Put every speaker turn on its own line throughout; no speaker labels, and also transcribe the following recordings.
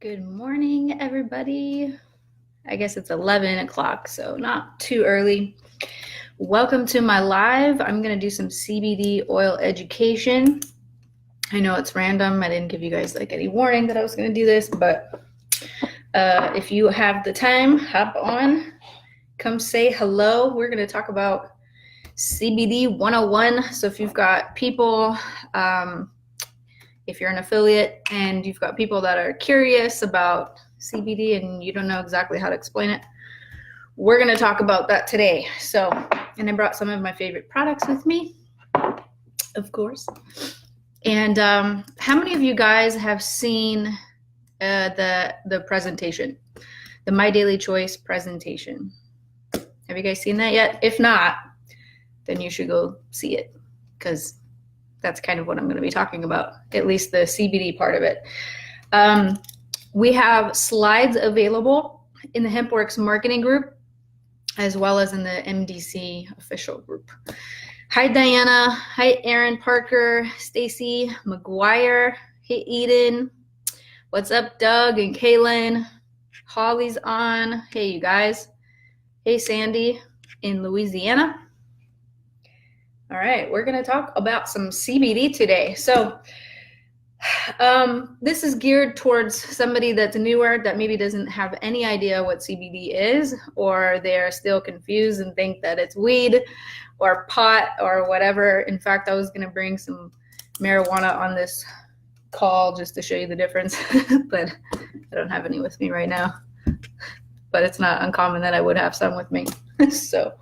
Good morning, everybody. I guess it's 11 o'clock, so not too early. Welcome to my live. I'm going to do some CBD oil education. I know it's random. I didn't give you guys like any warning that I was going to do this, but if you have the time, hop on, come say hello. We're going to talk about CBD 101. So if you've got people, if you're an affiliate and you've got people that are curious about CBD and you don't know exactly how to explain it, we're going to talk about that today. So, and I brought some of my favorite products with me, of course. And how many of you guys have seen the presentation, the MyDailyChoice presentation? Have you guys seen that yet? If not, then you should go see it, because that's kind of what I'm going to be talking about, at least the CBD part of it. We have slides available in the Hempworx marketing group, as well as in the MDC official group. Hi, Diana. Hi, Aaron Parker, Stacy McGuire. Hey, Eden. What's up, Doug and Kaylin? Holly's on. Hey, you guys. Hey, Sandy in Louisiana. All right, we're going to talk about some CBD today. So this is geared towards somebody that's newer, that maybe doesn't have any idea what CBD is, or they're still confused and think that it's weed or pot or whatever. In fact, I was going to bring some marijuana on this call just to show you the difference, but I don't have any with me right now. But it's not uncommon that I would have some with me. So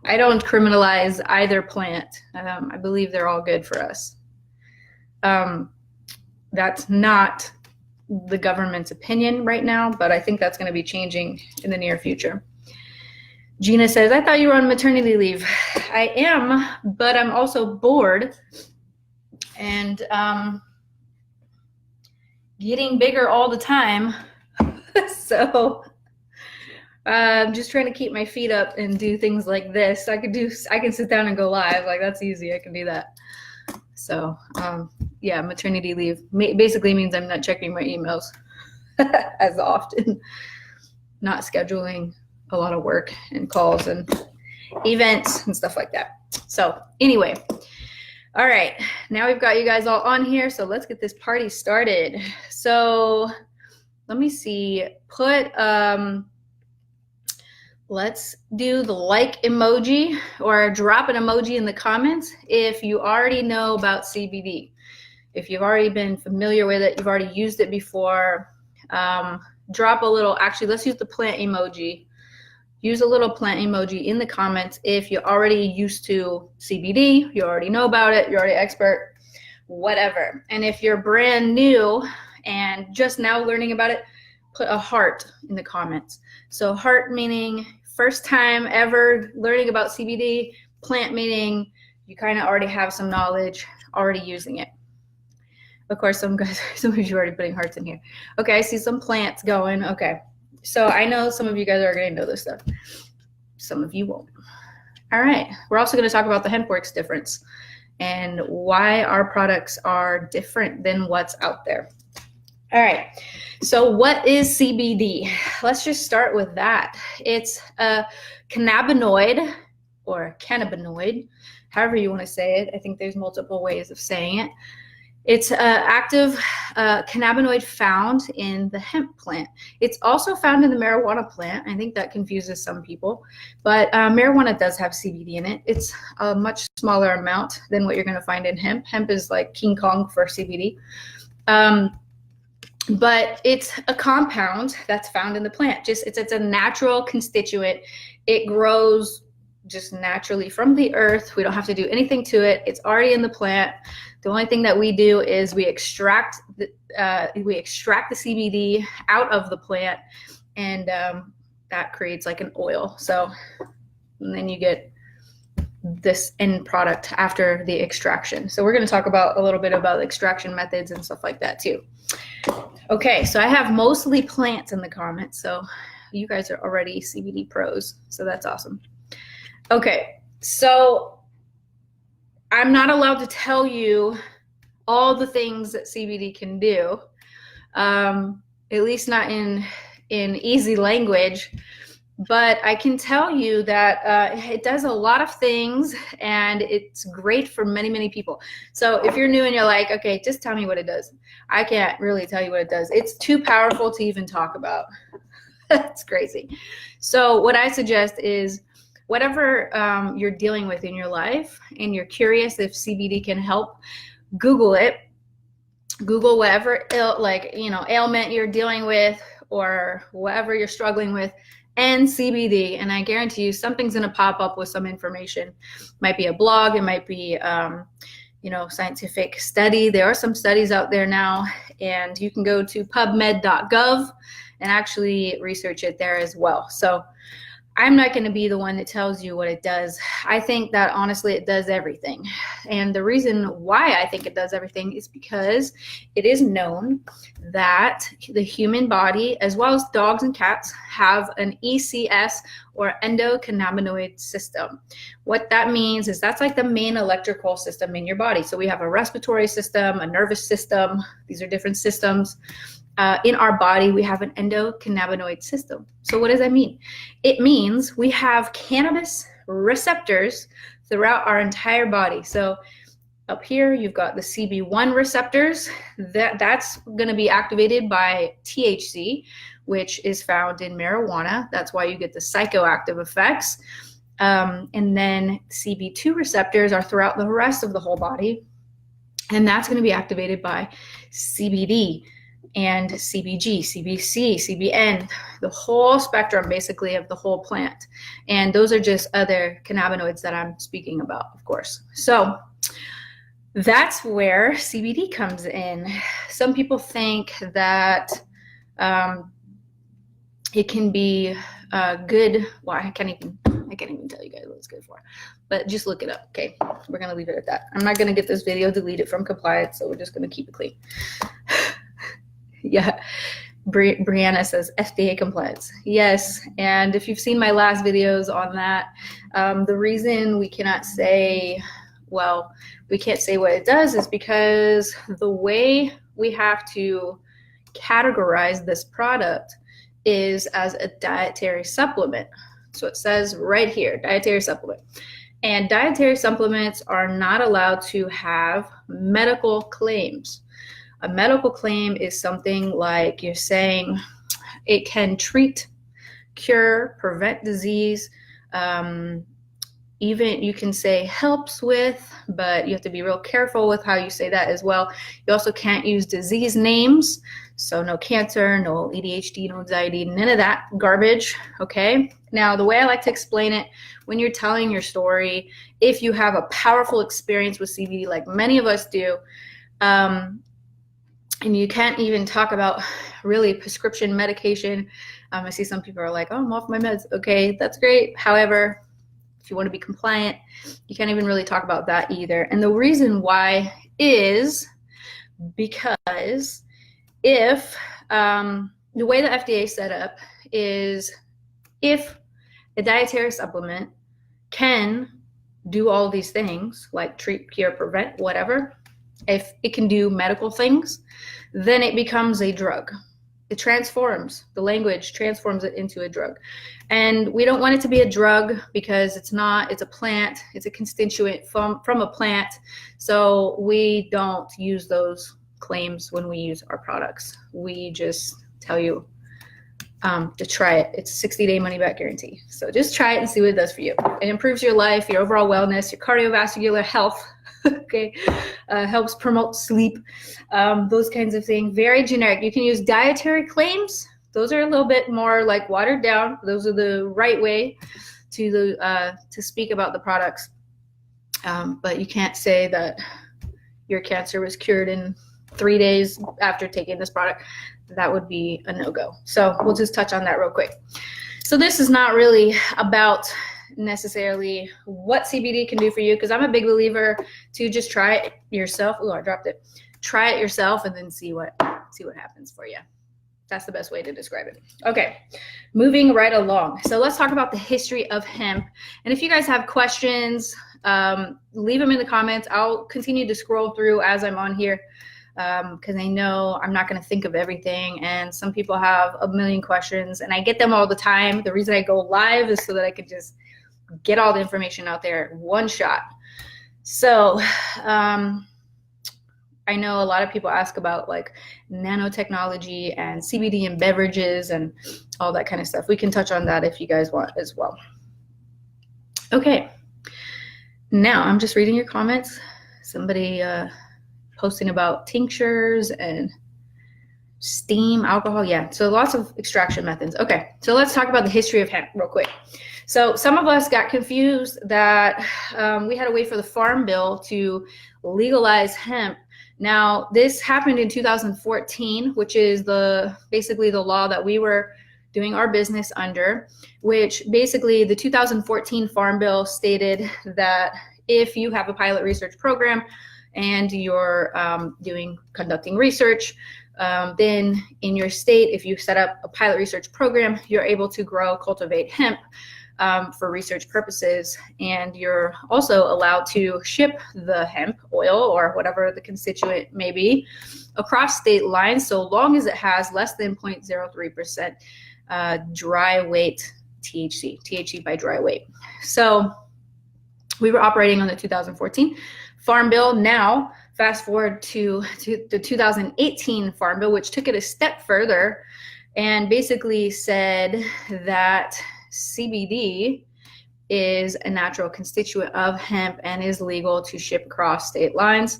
I don't criminalize either plant. I believe they're all good for us. That's not the government's opinion right now, but I think that's going to be changing in the near future. Gina says, I thought you were on maternity leave. I am, but I'm also bored and getting bigger all the time. So I'm just trying to keep my feet up and do things like this. I can sit down and go live. Like, that's easy. I can do that. So, yeah, maternity leave basically means I'm not checking my emails as often, not scheduling a lot of work and calls and events and stuff like that. So anyway, all right, now we've got you guys all on here. So let's get this party started. So let me see, let's do the like emoji, or drop an emoji in the comments if you already know about CBD. If you've already been familiar with it, you've already used it before, drop a little, actually, let's use the plant emoji. Use a little plant emoji in the comments if you're already used to CBD, you already know about it, you're already expert, whatever. And if you're brand new and just now learning about it, put a heart in the comments. So heart meaning first time ever learning about CBD, plant meaning you kind of already have some knowledge, already using it. Of course, some of you are already putting hearts in here. Okay, I see some plants going. Okay, so I know some of you guys are going to know this stuff. Some of you won't. All right, we're also going to talk about the Hempworx difference and why our products are different than what's out there. All right, so what is CBD? Let's just start with that. It's a cannabinoid, or cannabinoid, however you want to say it. I think there's multiple ways of saying it. It's an active cannabinoid found in the hemp plant. It's also found in the marijuana plant. I think that confuses some people, but marijuana does have CBD in it. It's a much smaller amount than what you're going to find in hemp. Hemp is like King Kong for CBD. But it's a compound that's found in the plant. It's a natural constituent. It grows just naturally from the earth. We don't have to do anything to it. It's already in the plant. The only thing that we do is we extract the CBD out of the plant, and that creates like an oil. So, and then you get this end product after the extraction. So we're going to talk about a little bit about extraction methods and stuff like that too. Okay, so I have mostly plants in the comments, so you guys are already CBD pros, so that's awesome. Okay, so I'm not allowed to tell you all the things that CBD can do. at least not in easy language. But I can tell you that it does a lot of things, and it's great for many, many people. So if you're new and you're like, okay, just tell me what it does. I can't really tell you what it does. It's too powerful to even talk about. That's crazy. So what I suggest is whatever you're dealing with in your life and you're curious if CBD can help, Google it. Google whatever ailment you're dealing with or whatever you're struggling with, and CBD, and I guarantee you something's going to pop up with some information. It might be a blog, it might be scientific study. There are some studies out there now, and you can go to pubmed.gov and actually research it there as well. So I'm not going to be the one that tells you what it does. I think that honestly it does everything. And the reason why I think it does everything is because it is known that the human body, as well as dogs and cats, have an ECS or endocannabinoid system. What that means is that's like the main electrical system in your body. So we have a respiratory system, a nervous system. These are different systems. In our body, we have an endocannabinoid system. So what does that mean? It means we have cannabis receptors throughout our entire body. So up here, you've got the CB1 receptors. That's going to be activated by THC, which is found in marijuana. That's why you get the psychoactive effects. And then CB2 receptors are throughout the rest of the whole body. And that's going to be activated by CBD and CBG, CBC, CBN, the whole spectrum basically of the whole plant. And those are just other cannabinoids that I'm speaking about, of course. So that's where CBD comes in. Some people think that it can be good. Well, I can't even tell you guys what it's good for, but just look it up. Okay, we're gonna leave it at that. I'm not gonna get this video deleted from compliance, so we're just gonna keep it clean. Yeah, Brianna says FDA compliance. Yes, and if you've seen my last videos on that, the reason we can't say what it does is because the way we have to categorize this product is as a dietary supplement. So it says right here, dietary supplement. And dietary supplements are not allowed to have medical claims. A medical claim is something like you're saying it can treat, cure, prevent disease. Even you can say helps with, but you have to be real careful with how you say that as well. You also can't use disease names. So no cancer, no ADHD, no anxiety, none of that garbage, okay? Now, the way I like to explain it, when you're telling your story, if you have a powerful experience with CBD like many of us do, and you can't even talk about really prescription medication. I see some people are like, oh, I'm off my meds. Okay, that's great. However, if you want to be compliant, you can't even really talk about that either. And the reason why is because if the way the FDA is set up is if a dietary supplement can do all these things like treat, cure, prevent, whatever, if it can do medical things, then it becomes a drug. It transforms, the language transforms it into a drug. And we don't want it to be a drug because it's not, it's a plant, it's a constituent from a plant. So we don't use those claims when we use our products. We just tell you to try it. It's a 60-day money-back guarantee. So just try it and see what it does for you. It improves your life, your overall wellness, your cardiovascular health. Okay, helps promote sleep, those kinds of things. Very generic. You can use dietary claims. Those are a little bit more like watered down. Those are the right way to speak about the products. But you can't say that your cancer was cured in 3 days after taking this product. That would be a no-go. So we'll just touch on that real quick. So this is not really about necessarily what CBD can do for you, because I'm a big believer to just try it yourself. Oh, I dropped it. Try it yourself and then see what happens for you. That's the best way to describe it. Okay, moving right along. So let's talk about the history of hemp. And if you guys have questions, leave them in the comments. I'll continue to scroll through as I'm on here. because I know I'm not going to think of everything, and some people have a million questions, and I get them all the time. The reason I go live is so that I could just get all the information out there in one shot. So I know a lot of people ask about like nanotechnology and CBD in beverages and all that kind of stuff. We can touch on that if you guys want as well. Okay, now I'm just reading your comments. Somebody posting about tinctures and steam, alcohol. Yeah, so lots of extraction methods. Okay, so let's talk about the history of hemp real quick. So some of us got confused that we had to wait for the Farm Bill to legalize hemp. Now, this happened in 2014, which is basically the law that we were doing our business under, which basically the 2014 Farm Bill stated that if you have a pilot research program and you're conducting research, then in your state, if you set up a pilot research program, you're able to cultivate hemp for research purposes, and you're also allowed to ship the hemp oil or whatever the constituent may be across state lines, so long as it has less than 0.03% dry weight THC by dry weight. So we were operating on the 2014 Farm Bill. Now, fast forward to the 2018 Farm Bill, which took it a step further and basically said that CBD is a natural constituent of hemp and is legal to ship across state lines.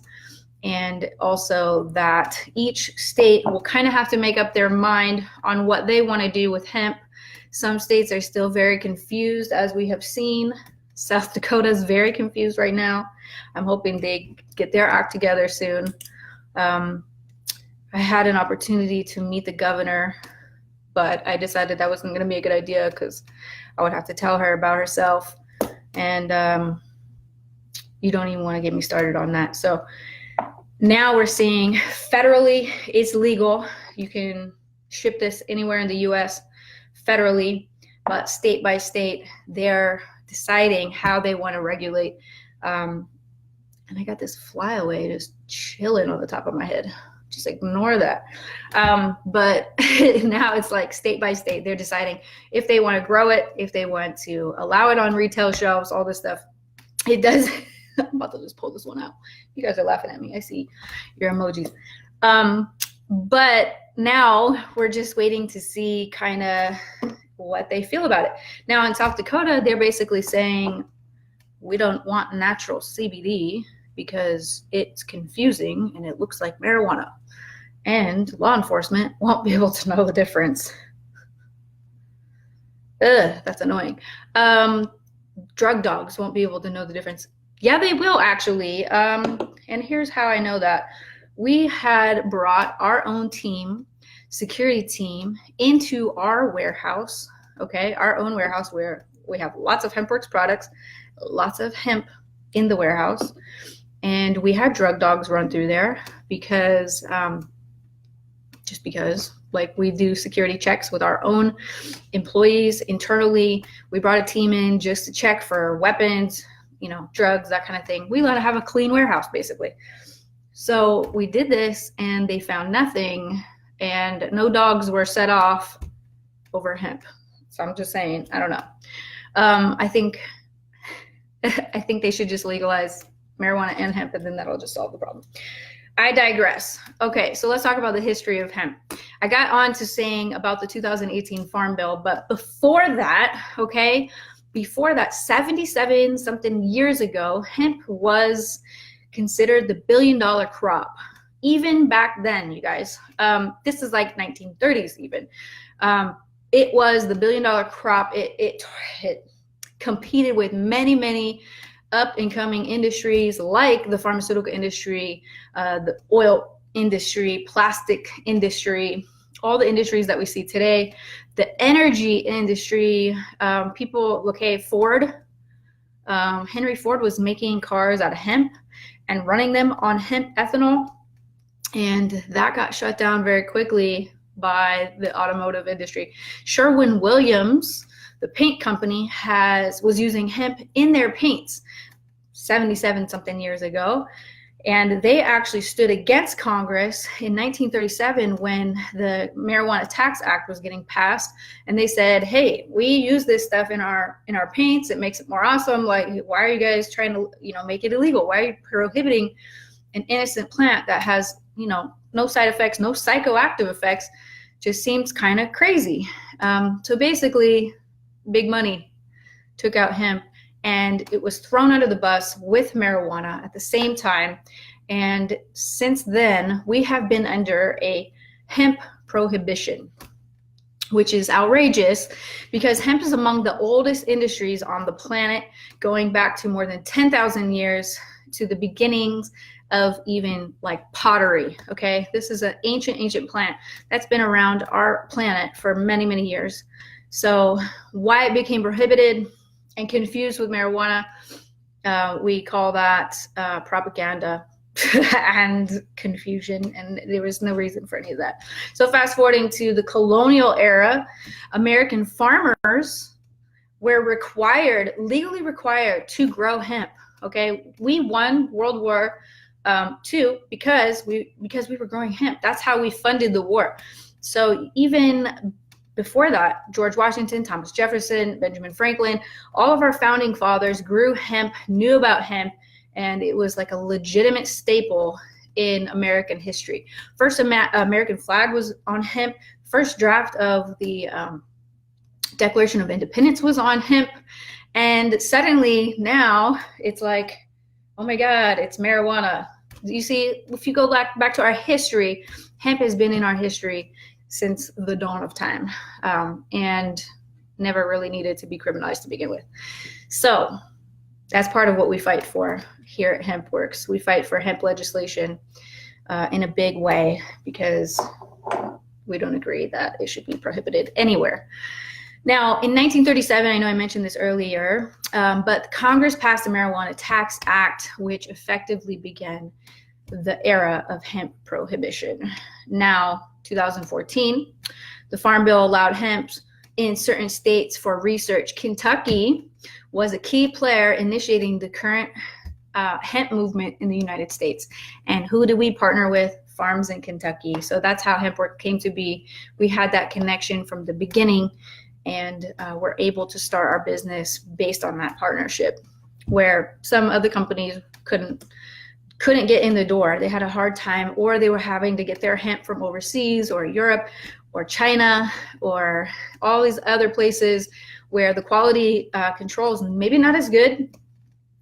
And also that each state will kind of have to make up their mind on what they want to do with hemp. Some states are still very confused, as we have seen. South Dakota is very confused right now. I'm hoping they get their act together soon. I had an opportunity to meet the governor, but I decided that wasn't going to be a good idea because I would have to tell her about herself. And you don't even want to get me started on that. So now we're seeing federally it's legal. You can ship this anywhere in the U.S. federally, but state by state, they're deciding how they want to regulate. And I got this flyaway just chilling on the top of my head. Just ignore that. But now it's like state by state, they're deciding if they want to grow it, if they want to allow it on retail shelves, all this stuff. It does. I'm about to just pull this one out. You guys are laughing at me. I see your emojis. But now we're just waiting to see kind of what they feel about it. Now in South Dakota, they're basically saying we don't want natural CBD because it's confusing and it looks like marijuana. And law enforcement won't be able to know the difference. Ugh, that's annoying. Drug dogs won't be able to know the difference. Yeah, they will actually. And here's how I know that. We had brought our own team, security team, into our warehouse, okay? Our own warehouse where we have lots of Hempworx products, lots of hemp in the warehouse. And we had drug dogs run through there because, just because, like we do security checks with our own employees internally. We brought a team in just to check for weapons, drugs, that kind of thing. We let it have a clean warehouse, basically. So we did this and they found nothing, and no dogs were set off over hemp. So I'm just saying, I don't know. I think they should just legalize marijuana and hemp, and then that'll just solve the problem. I digress. Okay, so let's talk about the history of hemp. I got on to saying about the 2018 Farm Bill, but before that, 77 something years ago, hemp was considered the billion-dollar crop. Even back then, you guys, this is like 1930s even. It was the billion-dollar crop. It competed with many up-and-coming industries like the pharmaceutical industry, the oil industry, plastic industry, all the industries that we see today, the energy industry. Ford, Henry Ford was making cars out of hemp and running them on hemp ethanol, and that got shut down very quickly by the automotive industry. Sherwin-Williams, the paint company, was using hemp in their paints 77 something years ago, And they actually stood against Congress in 1937 when the Marijuana Tax Act was getting passed. And they said, hey, we use this stuff in our paints. It makes it more awesome. Like, why are you guys trying to, make it illegal? Why are you prohibiting an innocent plant that has, no side effects, no psychoactive effects? Just seems kind of crazy. So basically, big money took out hemp, and it was thrown under the bus with marijuana at the same time. And since then, we have been under a hemp prohibition, which is outrageous because hemp is among the oldest industries on the planet, going back to more than 10,000 years, to the beginnings of even like pottery. Okay, this is an ancient plant that's been around our planet for many, many years. So why it became prohibited and confused with marijuana, we call that propaganda and confusion, and there was no reason for any of that. So fast forwarding to the colonial era, American farmers were legally required to grow hemp. Okay, we won World War II because we were growing hemp. That's how we funded the war. So even before that, George Washington, Thomas Jefferson, Benjamin Franklin, all of our founding fathers grew hemp, knew about hemp, and it was like a legitimate staple in American history. First American flag was on hemp. First draft of the Declaration of Independence was on hemp. And suddenly now it's like, oh my God, it's marijuana. You see, if you go back to our history, hemp has been in our history since the dawn of time, and never really needed to be criminalized to begin with. So that's part of what we fight for here at Hempworx. We fight for hemp legislation in a big way because we don't agree that it should be prohibited anywhere. Now, in 1937, I know I mentioned this earlier, but Congress passed the Marijuana Tax Act, which effectively began the era of hemp prohibition. Now, 2014, the Farm Bill allowed hemp in certain states for research. Kentucky was a key player initiating the current hemp movement in the United States. And who do we partner with? Farms in Kentucky. So that's how Hempworx came to be. We had that connection from the beginning, and we're able to start our business based on that partnership, where some other companies couldn't get in the door. They had a hard time, or they were having to get their hemp from overseas or Europe or China or all these other places where the quality controls maybe not as good.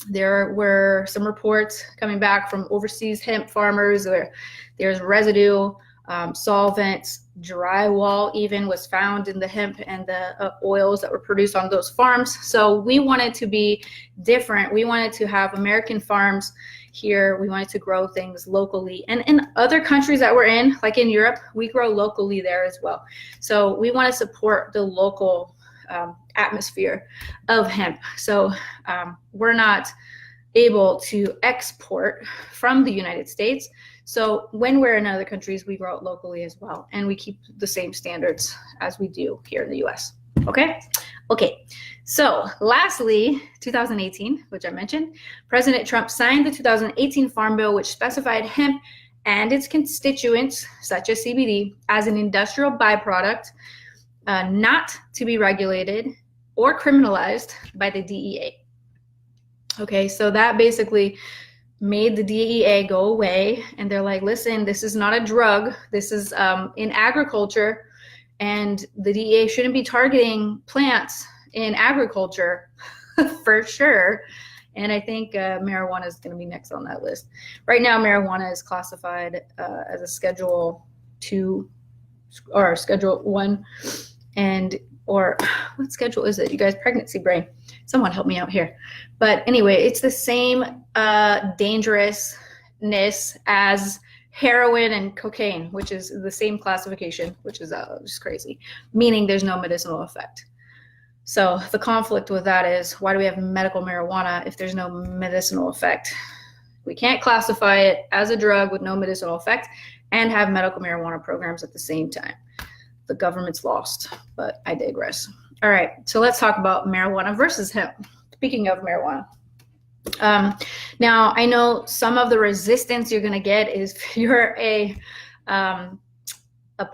There were some reports coming back from overseas hemp farmers where there's residue, solvents, drywall even was found in the hemp and the oils that were produced on those farms. So we wanted to be different. We wanted to have American farms here. We wanted to grow things locally. And in other countries that we're in, like in Europe, we grow locally there as well. So we want to support the local atmosphere of hemp. So we're not able to export from the United States. So when we're in other countries, we grow it locally as well. And we keep the same standards as we do here in the US. Okay. So lastly, 2018, which I mentioned, President Trump signed the 2018 Farm Bill, which specified hemp and its constituents, such as CBD, as an industrial byproduct, not to be regulated or criminalized by the DEA. Okay, so that basically made the DEA go away, and they're like, listen, this is not a drug. This is in agriculture, and the DEA shouldn't be targeting plants in agriculture for sure. And I think marijuana is going to be next on that list. Right now, marijuana is classified as a Schedule 2 or Schedule 1, or what schedule is it? You guys, pregnancy brain. Someone help me out here. But anyway, it's the same dangerousness as heroin and cocaine, which is the same classification, which is just crazy, meaning there's no medicinal effect. So the conflict with that is, why do we have medical marijuana if there's no medicinal effect? We can't classify it as a drug with no medicinal effect and have medical marijuana programs at the same time. The government's lost, but I digress. All right, so let's talk about marijuana versus hemp. Speaking of marijuana, Now, I know some of the resistance you're going to get is if you're a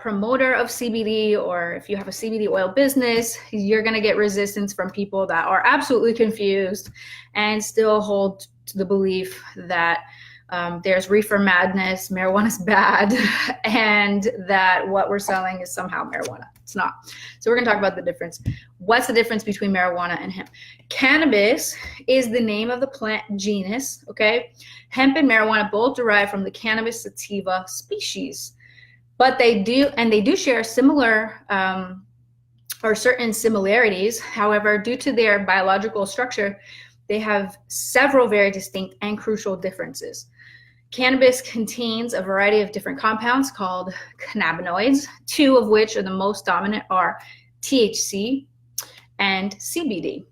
promoter of CBD, or if you have a CBD oil business, you're going to get resistance from people that are absolutely confused and still hold to the belief that there's reefer madness, marijuana's bad, and that what we're selling is somehow marijuana. It's not. So we're going to talk about the difference. What's the difference between marijuana and hemp? Cannabis is the name of the plant genus, okay? Hemp and marijuana both derive from the cannabis sativa species. But they do share similar or certain similarities. However, due to their biological structure, they have several very distinct and crucial differences. Cannabis contains a variety of different compounds called cannabinoids, two of which are the most dominant are THC and CBD.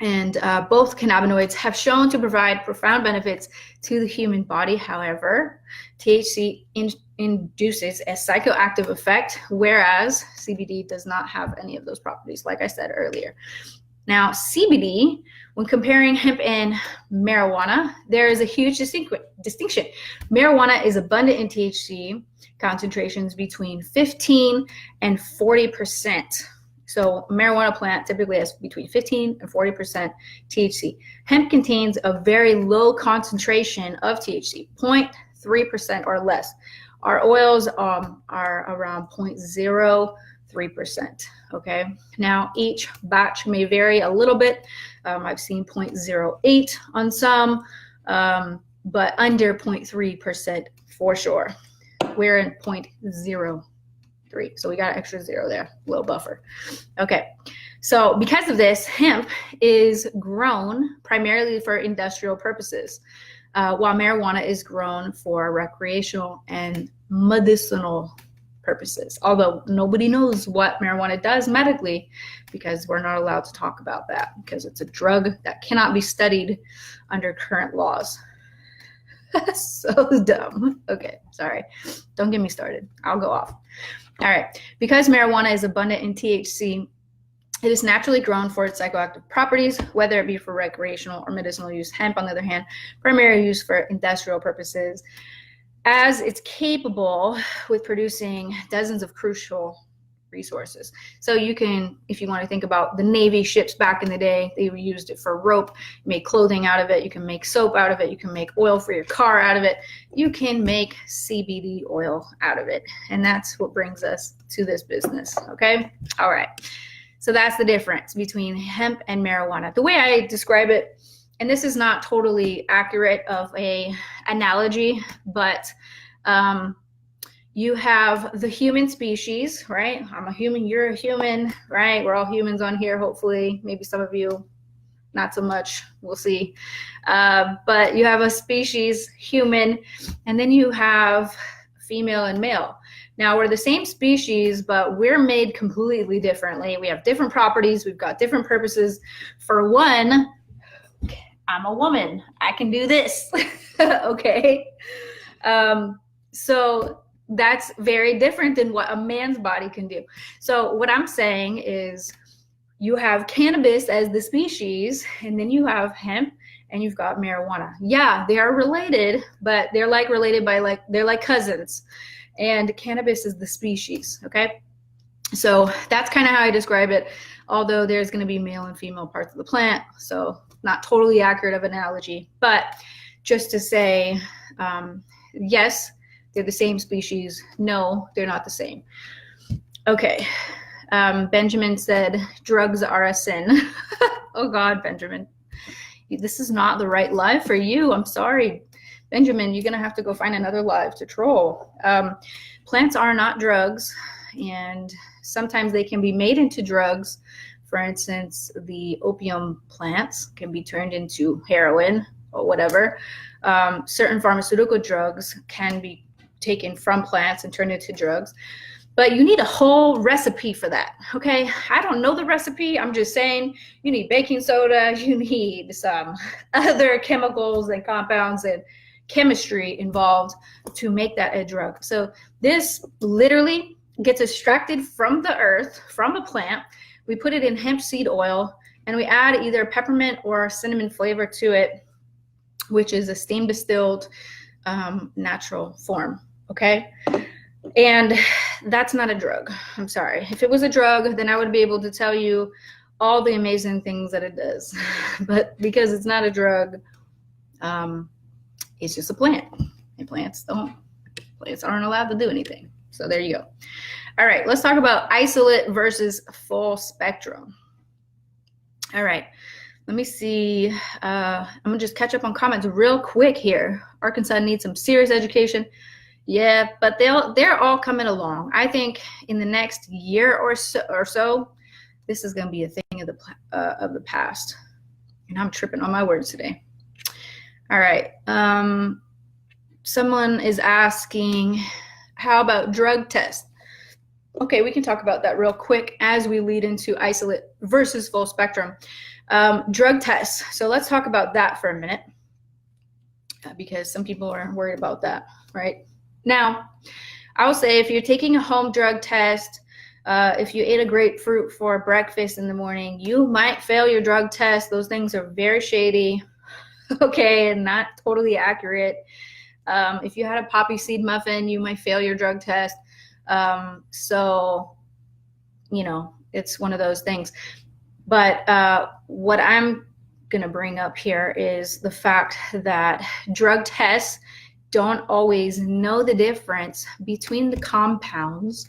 And both cannabinoids have shown to provide profound benefits to the human body. However, THC induces a psychoactive effect, whereas CBD does not have any of those properties, like I said earlier. Now, CBD, when comparing hemp and marijuana, there is a huge distinction. Marijuana is abundant in THC concentrations between 15 and 40%. So a marijuana plant typically has between 15 and 40% THC. Hemp contains a very low concentration of THC, 0.3% or less. Our oils are around 0.03%, okay? Now, each batch may vary a little bit. I've seen 0.08 on some, but under 0.3% for sure. We're in 0.03. So we got an extra zero there, little buffer. Okay, so because of this, hemp is grown primarily for industrial purposes, while marijuana is grown for recreational and medicinal purposes. Although nobody knows what marijuana does medically, because we're not allowed to talk about that, because it's a drug that cannot be studied under current laws. So dumb. Okay, sorry. Don't get me started. I'll go off. All right. Because marijuana is abundant in THC, it is naturally grown for its psychoactive properties, whether it be for recreational or medicinal use. Hemp, on the other hand, primary use for industrial purposes, as it's capable with producing dozens of crucial resources. So you can, if you want to think about the Navy ships back in the day, they used it for rope, you make clothing out of it, you can make soap out of it, you can make oil for your car out of it, you can make CBD oil out of it. And that's what brings us to this business, okay? All right. So that's the difference between hemp and marijuana. The way I describe it, and this is not totally accurate of a analogy, but you have the human species, right? I'm a human, you're a human, right? We're all humans on here, hopefully. Maybe some of you, not so much, we'll see. But you have a species, human, and then you have female and male. Now, we're the same species, but we're made completely differently. We have different properties. We've got different purposes. For one, I'm a woman. I can do this, okay? So that's very different than what a man's body can do. So what I'm saying is you have cannabis as the species, and then you have hemp, and you've got marijuana. Yeah, they are related, but they're like related by they're like cousins. And cannabis is the species, okay? So that's kind of how I describe it, although there's going to be male and female parts of the plant, so not totally accurate of an analogy, but just to say, yes, they're the same species. No, they're not the same. Okay. Benjamin said, drugs are a sin. Oh God, Benjamin, this is not the right live for you. I'm sorry. Benjamin, you're going to have to go find another live to troll. Plants are not drugs, and sometimes they can be made into drugs. For instance, the opium plants can be turned into heroin or whatever. Certain pharmaceutical drugs can be taken from plants and turned into drugs. But you need a whole recipe for that, okay? I don't know the recipe. I'm just saying you need baking soda, you need some other chemicals and compounds and chemistry involved to make that a drug. So this literally gets extracted from the earth, from a plant. We put it in hemp seed oil, And we add either peppermint or cinnamon flavor to it, which is a steam distilled natural form, okay? And that's not a drug. I'm sorry. If it was a drug, then I would be able to tell you all the amazing things that it does. But because it's not a drug, it's just a plant. And plants aren't allowed to do anything. So there you go. All right, let's talk about isolate versus full spectrum. All right, let me see. I'm gonna just catch up on comments real quick here. Arkansas needs some serious education. Yeah, but they're all coming along. I think in the next year or so, this is gonna be a thing of the past. And I'm tripping on my words today. All right. Someone is asking, how about drug tests? Okay, we can talk about that real quick as we lead into isolate versus full spectrum. Drug tests. So let's talk about that for a minute because some people are worried about that, right? Now, I will say if you're taking a home drug test, if you ate a grapefruit for breakfast in the morning, you might fail your drug test. Those things are very shady, okay, and not totally accurate. If you had a poppy seed muffin, you might fail your drug test. So, you know, it's one of those things. But what I'm going to bring up here is the fact that drug tests don't always know the difference between the compounds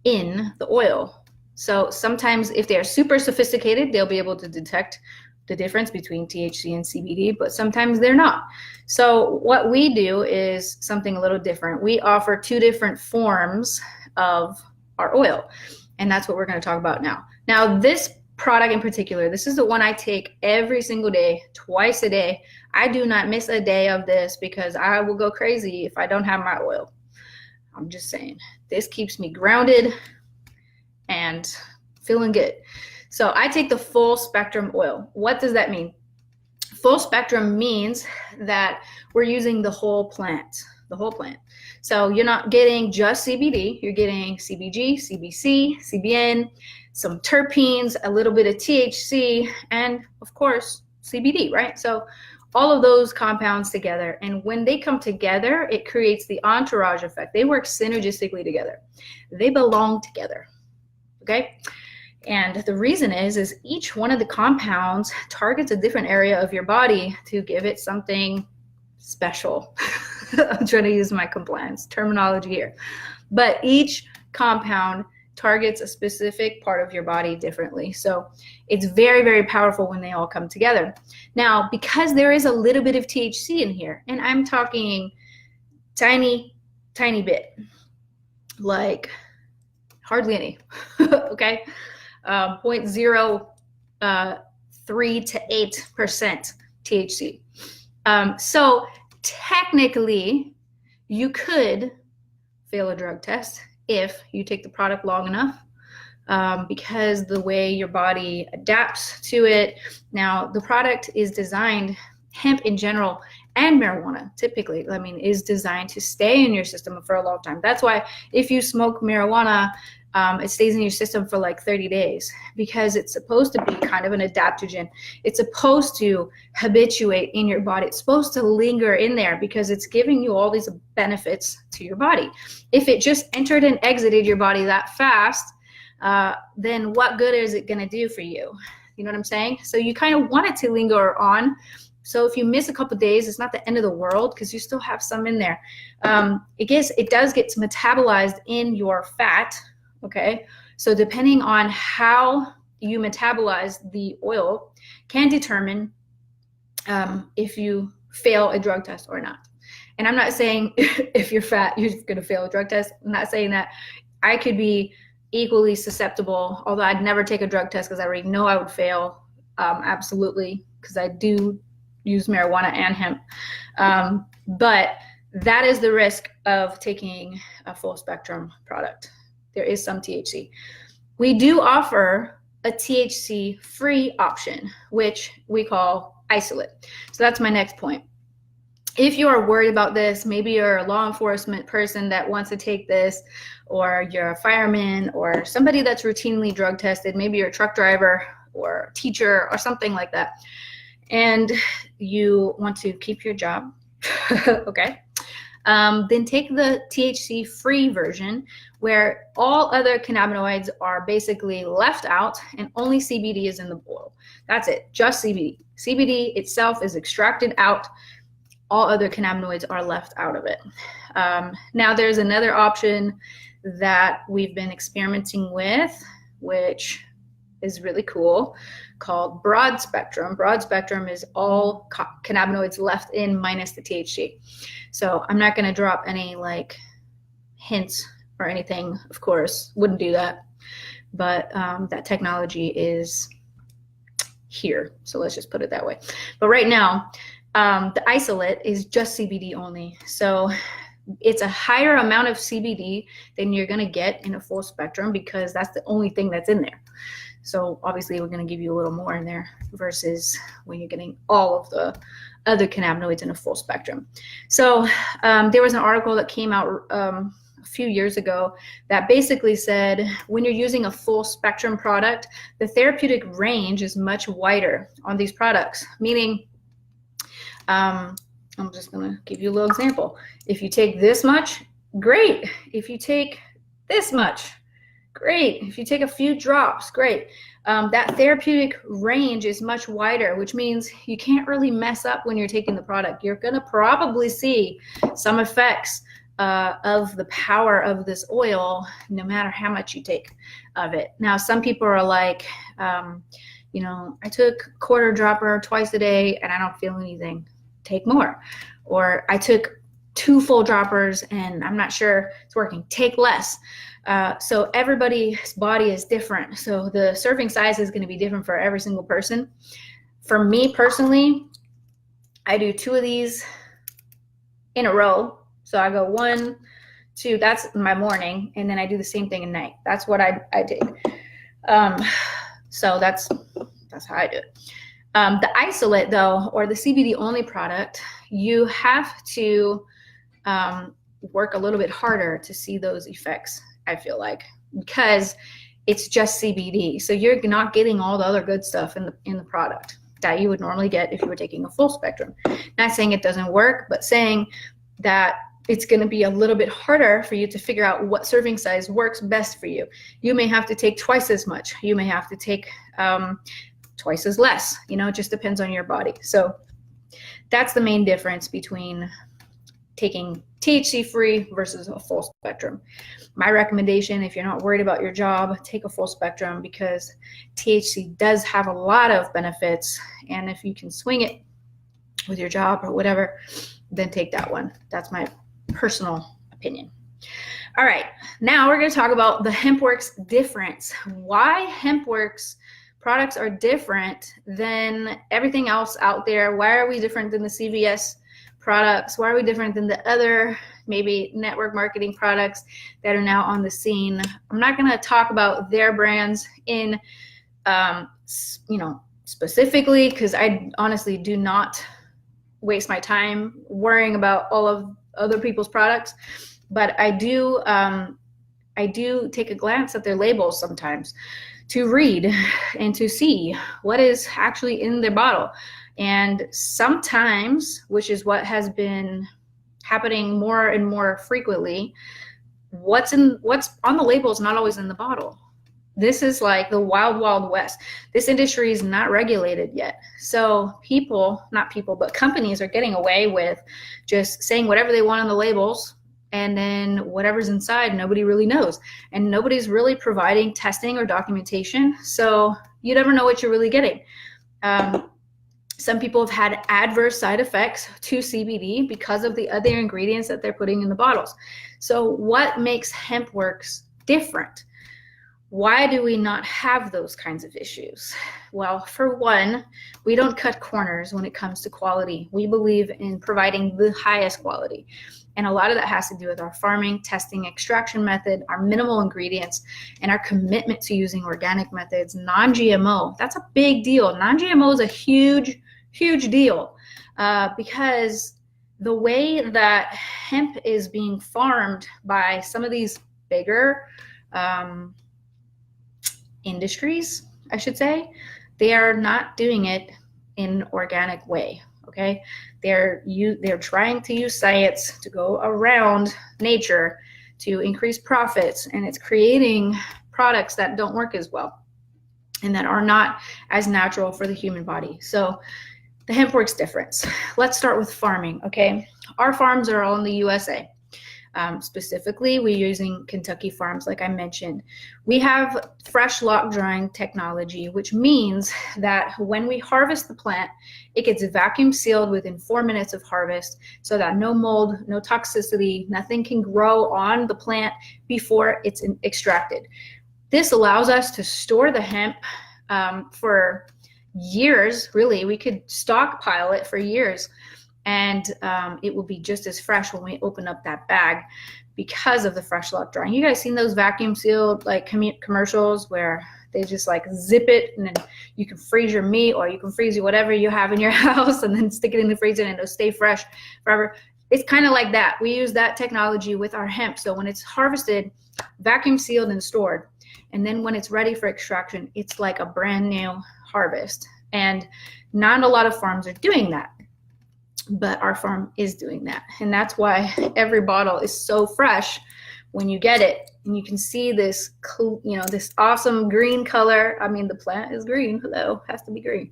in the oil. So sometimes if they're super sophisticated, they'll be able to detect the difference between THC and CBD, but sometimes they're not. So what we do is something a little different. We offer two different forms of our oil, and that's what we're going to talk about now. Now, this product in particular, this is the one I take every single day, twice a day. I do not miss a day of this because I will go crazy if I don't have my oil. I'm just saying, this keeps me grounded and feeling good. So I take the full spectrum oil. What does that mean? Full spectrum means that we're using the whole plant, So you're not getting just CBD, you're getting CBG, CBC, CBN, some terpenes, a little bit of THC, and of course, CBD, right? So all of those compounds together. And when they come together, it creates the entourage effect. They work synergistically together. They belong together, okay? And the reason is each one of the compounds targets a different area of your body to give it something special. I'm trying to use my compliance terminology here. But each compound targets a specific part of your body differently. So it's very, very powerful when they all come together. Now, because there is a little bit of THC in here, and I'm talking tiny, tiny bit, like hardly any, okay? 0.03 to 8% THC. So technically, you could fail a drug test if you take the product long enough, because the way your body adapts to it. Now, the product is designed, hemp in general, and marijuana typically, is designed to stay in your system for a long time. That's why if you smoke marijuana, it stays in your system for like 30 days because it's supposed to be kind of an adaptogen. It's supposed to habituate in your body. It's supposed to linger in there because it's giving you all these benefits to your body. If it just entered and exited your body that fast, then what good is it going to do for you? You know what I'm saying? So you kind of want it to linger on. So if you miss a couple of days, it's not the end of the world because you still have some in there. It does get metabolized in your fat. Okay, so depending on how you metabolize the oil can determine if you fail a drug test or not. And I'm not saying if you're fat, you're going to fail a drug test. I'm not saying that. I could be equally susceptible, although I'd never take a drug test because I already know I would fail, absolutely, because I do use marijuana and hemp. But that is the risk of taking a full spectrum product. There is some THC. We do offer a THC-free option, which we call isolate. So that's my next point. If you are worried about this, maybe you're a law enforcement person that wants to take this, or you're a fireman, or somebody that's routinely drug tested, maybe you're a truck driver, or teacher or something like that, and you want to keep your job, okay, then take the THC-free version where all other cannabinoids are basically left out and only CBD is in the oil. That's it, just CBD. CBD itself is extracted out. All other cannabinoids are left out of it. Now there's another option that we've been experimenting with, which is really cool, called broad spectrum. Broad spectrum is all cannabinoids left in minus the THC. So I'm not going to drop any like hints or anything, of course, wouldn't do that. But that technology is here. So let's just put it that way. But right now, the isolate is just CBD only. So it's a higher amount of CBD than you're going to get in a full spectrum because that's the only thing that's in there. So obviously we're going to give you a little more in there versus when you're getting all of the other cannabinoids in a full spectrum. So there was an article that came out a few years ago that basically said when you're using a full spectrum product, the therapeutic range is much wider on these products, meaning I'm just going to give you a little example. If you take this much, great. If you take this much, great. If you take a few drops, great. That therapeutic range is much wider, which means you can't really mess up when you're taking the product. You're going to probably see some effects of the power of this oil, no matter how much you take of it. Now, some people are like, you know, I took quarter dropper twice a day and I don't feel anything. Take more. Or I took 2 full droppers and I'm not sure it's working. Take less. So everybody's body is different. So the serving size is going to be different for every single person. For me personally, I do 2 of these in a row. So I go 1, 2, that's my morning. And then I do the same thing at night. That's what I take. So that's how I do it. The isolate though, or the CBD only product, you have to work a little bit harder to see those effects, I feel like, because it's just CBD. So you're not getting all the other good stuff in the product that you would normally get if you were taking a full spectrum. Not saying it doesn't work, but saying that it's going to be a little bit harder for you to figure out what serving size works best for you. You may have to take twice as much. You may have to take twice as less. You know, it just depends on your body. So that's the main difference between taking THC-free versus a full spectrum. My recommendation, if you're not worried about your job, take a full spectrum because THC does have a lot of benefits. And if you can swing it with your job or whatever, then take that one. That's my personal opinion. All right, now we're going to talk about the Hempworx difference. Why Hempworx products are different than everything else out there. Why are we different than the CVS products? Why are we different than the other maybe network marketing products that are now on the scene? I'm not going to talk about their brands in, specifically, because I honestly do not waste my time worrying about all of other people's products. But I do take a glance at their labels sometimes to read and to see what is actually in their bottle. And sometimes, which is what has been happening more and more frequently, what's on the label is not always in the bottle. This is like the wild, wild west. This industry is not regulated yet. So companies are getting away with just saying whatever they want on the labels, and then whatever's inside, nobody really knows. And nobody's really providing testing or documentation. So you never know what you're really getting. Some people have had adverse side effects to CBD because of the other ingredients that they're putting in the bottles. So what makes Hempworx different? Why do we not have those kinds of issues? Well, for one, we don't cut corners when it comes to quality. We believe in providing the highest quality. And a lot of that has to do with our farming, testing, extraction method, our minimal ingredients, and our commitment to using organic methods, non-GMO. That's a big deal. Non-GMO is a huge, huge deal because the way that hemp is being farmed by some of these bigger industries, I should say, they are not doing it in an organic way. Okay, they're trying to use science to go around nature to increase profits, and it's creating products that don't work as well and that are not as natural for the human body. So the Hempworx difference. Let's start with farming. Okay, our farms are all in the USA. Specifically, we're using Kentucky farms, like I mentioned. We have fresh lock drying technology, which means that when we harvest the plant, it gets vacuum sealed within 4 minutes of harvest so that no mold, no toxicity, nothing can grow on the plant before it's extracted. This allows us to store the hemp for years, really. We could stockpile it for years, and it will be just as fresh when we open up that bag because of the fresh lock drying. You guys seen those vacuum sealed like commercials where they just like zip it and then you can freeze your meat or you can freeze whatever you have in your house and then stick it in the freezer and it'll stay fresh forever. It's kind of like that. We use that technology with our hemp. So when it's harvested, vacuum sealed and stored, and then when it's ready for extraction, it's like a brand new harvest. And not a lot of farms are doing that, but our farm is doing that. And that's why every bottle is so fresh when you get it. And you can see this, this awesome green color. I mean, the plant is green. Hello, has to be green.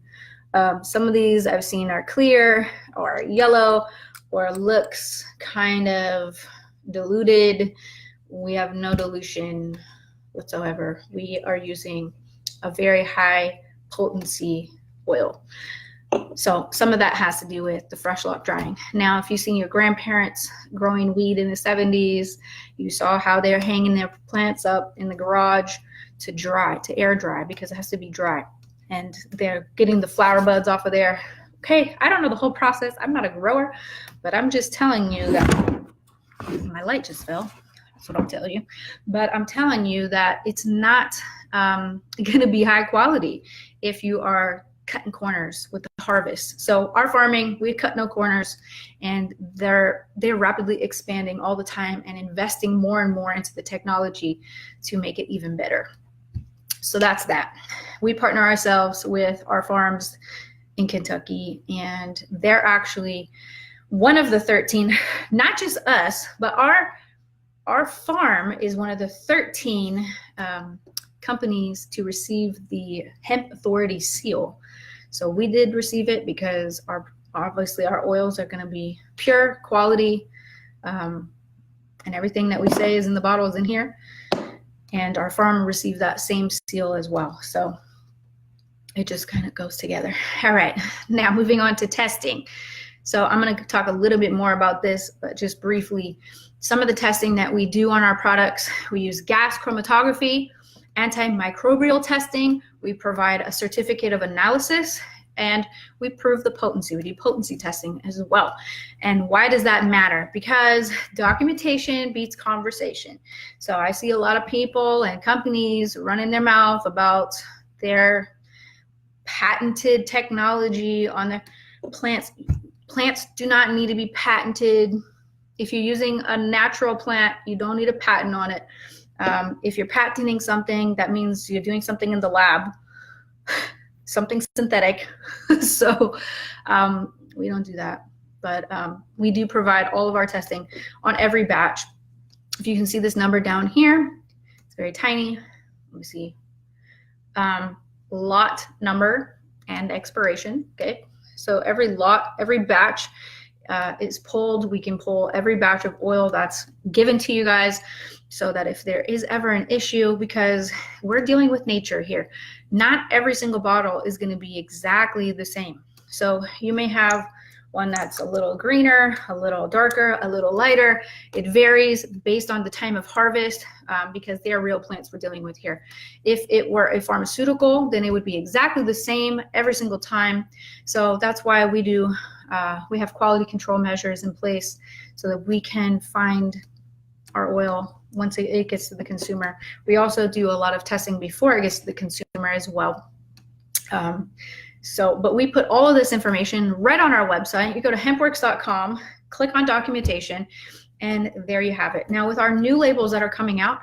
Some of these I've seen are clear or yellow or looks kind of diluted. We have no dilution whatsoever. We are using a very high potency oil. So some of that has to do with the fresh lock drying. Now, if you've seen your grandparents growing weed in the 70s, you saw how they're hanging their plants up in the garage to dry, to air dry, because it has to be dry. And they're getting the flower buds off of there. Okay, I don't know the whole process. I'm not a grower, but I'm just telling you that my light just fell. That's what I'll tell you. But I'm telling you that it's not going to be high quality if you are cutting corners with the harvest. So our farming, we cut no corners, and they're rapidly expanding all the time and investing more and more into the technology to make it even better. So that's that. We partner ourselves with our farms in Kentucky, and they're actually one of the 13, not just us, but our farm is one of the 13 companies to receive the Hemp Authority seal. So we did receive it because obviously our oils are going to be pure quality, and everything that we say is in the bottles in here. And our farm received that same seal as well. So it just kind of goes together. All right, now moving on to testing. So I'm going to talk a little bit more about this, but just briefly, some of the testing that we do on our products, we use gas chromatography, antimicrobial testing, we provide a certificate of analysis, and we prove the potency. We do potency testing as well. And why does that matter? Because documentation beats conversation. So I see a lot of people and companies running their mouth about their patented technology on their plants. Plants do not need to be patented. If you're using a natural plant, you don't need a patent on it. If you're patenting something, that means you're doing something in the lab, something synthetic. So we don't do that. But we do provide all of our testing on every batch. If you can see this number down here, it's very tiny. Let me see. Lot number and expiration. Okay. So every lot, every batch is pulled. We can pull every batch of oil that's given to you guys so that if there is ever an issue, because we're dealing with nature here, not every single bottle is going to be exactly the same. So you may have one that's a little greener, a little darker, a little lighter. It varies based on the time of harvest because they are real plants we're dealing with here. If it were a pharmaceutical, then it would be exactly the same every single time. So that's why we do, we have quality control measures in place so that we can find our oil once it gets to the consumer. We also do a lot of testing before it gets to the consumer as well. But we put all of this information right on our website. You go to hempworx.com, click on documentation, and there you have it. Now with our new labels that are coming out,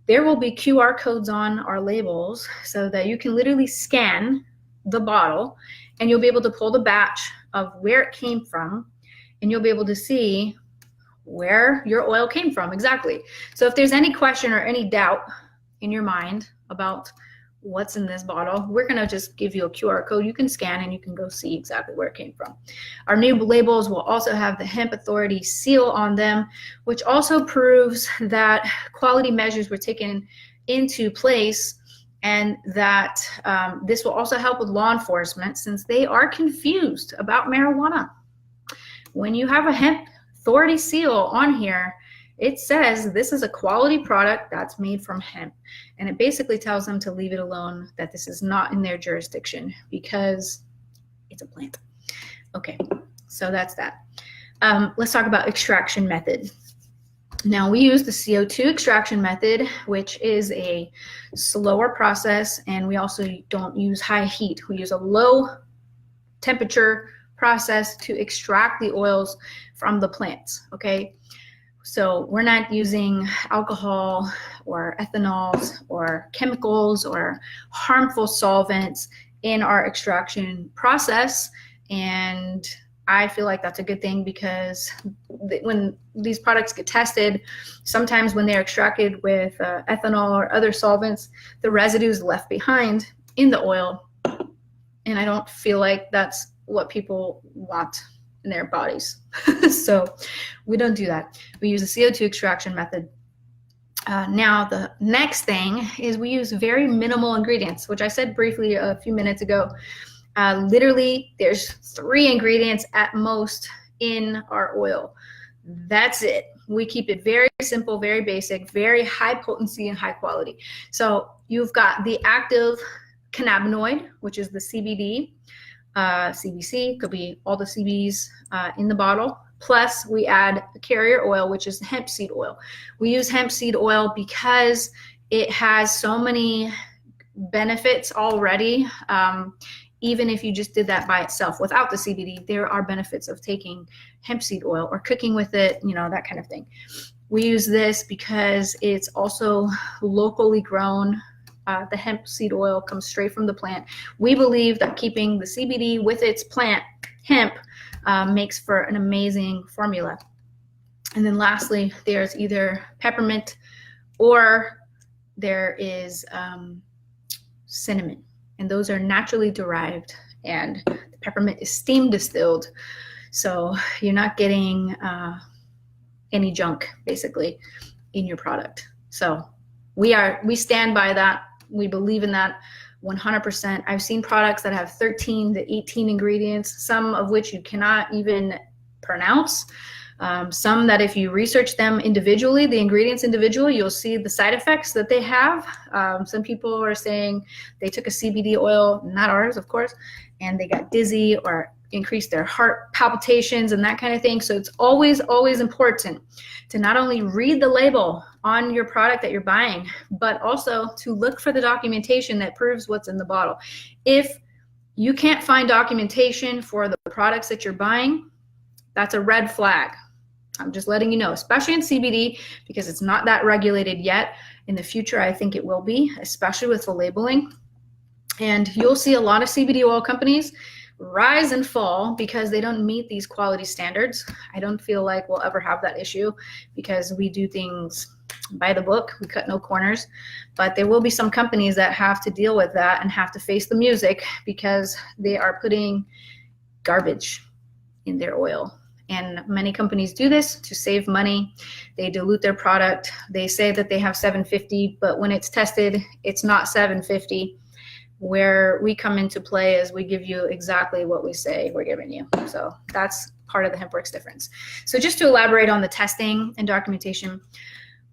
there will be QR codes on our labels so that you can literally scan the bottle, and you'll be able to pull the batch of where it came from, and you'll be able to see where your oil came from exactly. So if there's any question or any doubt in your mind about what's in this bottle, we're going to just give you a QR code you can scan and you can go see exactly where it came from. Our new labels will also have the Hemp Authority seal on them, which also proves that quality measures were taken into place, and that this will also help with law enforcement, since they are confused about marijuana. When you have a Hemp Authority seal on here, it says this is a quality product that's made from hemp, and it basically tells them to leave it alone, that this is not in their jurisdiction because it's a plant. Okay, so that's that. Let's talk about extraction method. Now, we use the CO2 extraction method, which is a slower process, and we also don't use high heat. We use a low temperature process to extract the oils from the plants, okay? So we're not using alcohol or ethanols or chemicals or harmful solvents in our extraction process, and I feel like that's a good thing, because when these products get tested, sometimes when they're extracted with ethanol or other solvents, the residue is left behind in the oil, and I don't feel like that's what people want in their bodies. So we don't do that. We use the CO2 extraction method. Now, the next thing is we use very minimal ingredients, which I said briefly a few minutes ago. Literally, there's 3 ingredients at most in our oil. That's it. We keep it very simple, very basic, very high potency and high quality. So you've got the active cannabinoid, which is the CBD, CBC, could be all the CBs in the bottle. Plus, we add a carrier oil, which is hemp seed oil. We use hemp seed oil because it has so many benefits already. Even if you just did that by itself without the CBD, there are benefits of taking hemp seed oil or cooking with it, you know, that kind of thing. We use this because it's also locally grown. The hemp seed oil comes straight from the plant. We believe that keeping the CBD with its plant, hemp, makes for an amazing formula. And then lastly, there's either peppermint or there is cinnamon. And those are naturally derived, and the peppermint is steam distilled. So you're not getting any junk basically in your product. So we stand by that. We believe in that 100%. I've seen products that have 13 to 18 ingredients, some of which you cannot even pronounce. Some that if you research them individually, the ingredients individually, you'll see the side effects that they have. Some people are saying they took a CBD oil, not ours, of course, and they got dizzy or increased their heart palpitations and that kind of thing. So it's always, always important to not only read the label on your product that you're buying, but also to look for the documentation that proves what's in the bottle. If you can't find documentation for the products that you're buying, that's a red flag. I'm just letting you know, especially in CBD, because it's not that regulated yet. In the future, I think it will be, especially with the labeling. And you'll see a lot of CBD oil companies rise and fall because they don't meet these quality standards. I don't feel like we'll ever have that issue because we do things by the book. We cut no corners. But there will be some companies that have to deal with that and have to face the music because they are putting garbage in their oil. And many companies do this to save money. They dilute their product. They say that they have 750, but when it's tested, it's not 750. Where we come into play is we give you exactly what we say we're giving you. So that's part of the Hempworx difference. So just to elaborate on the testing and documentation,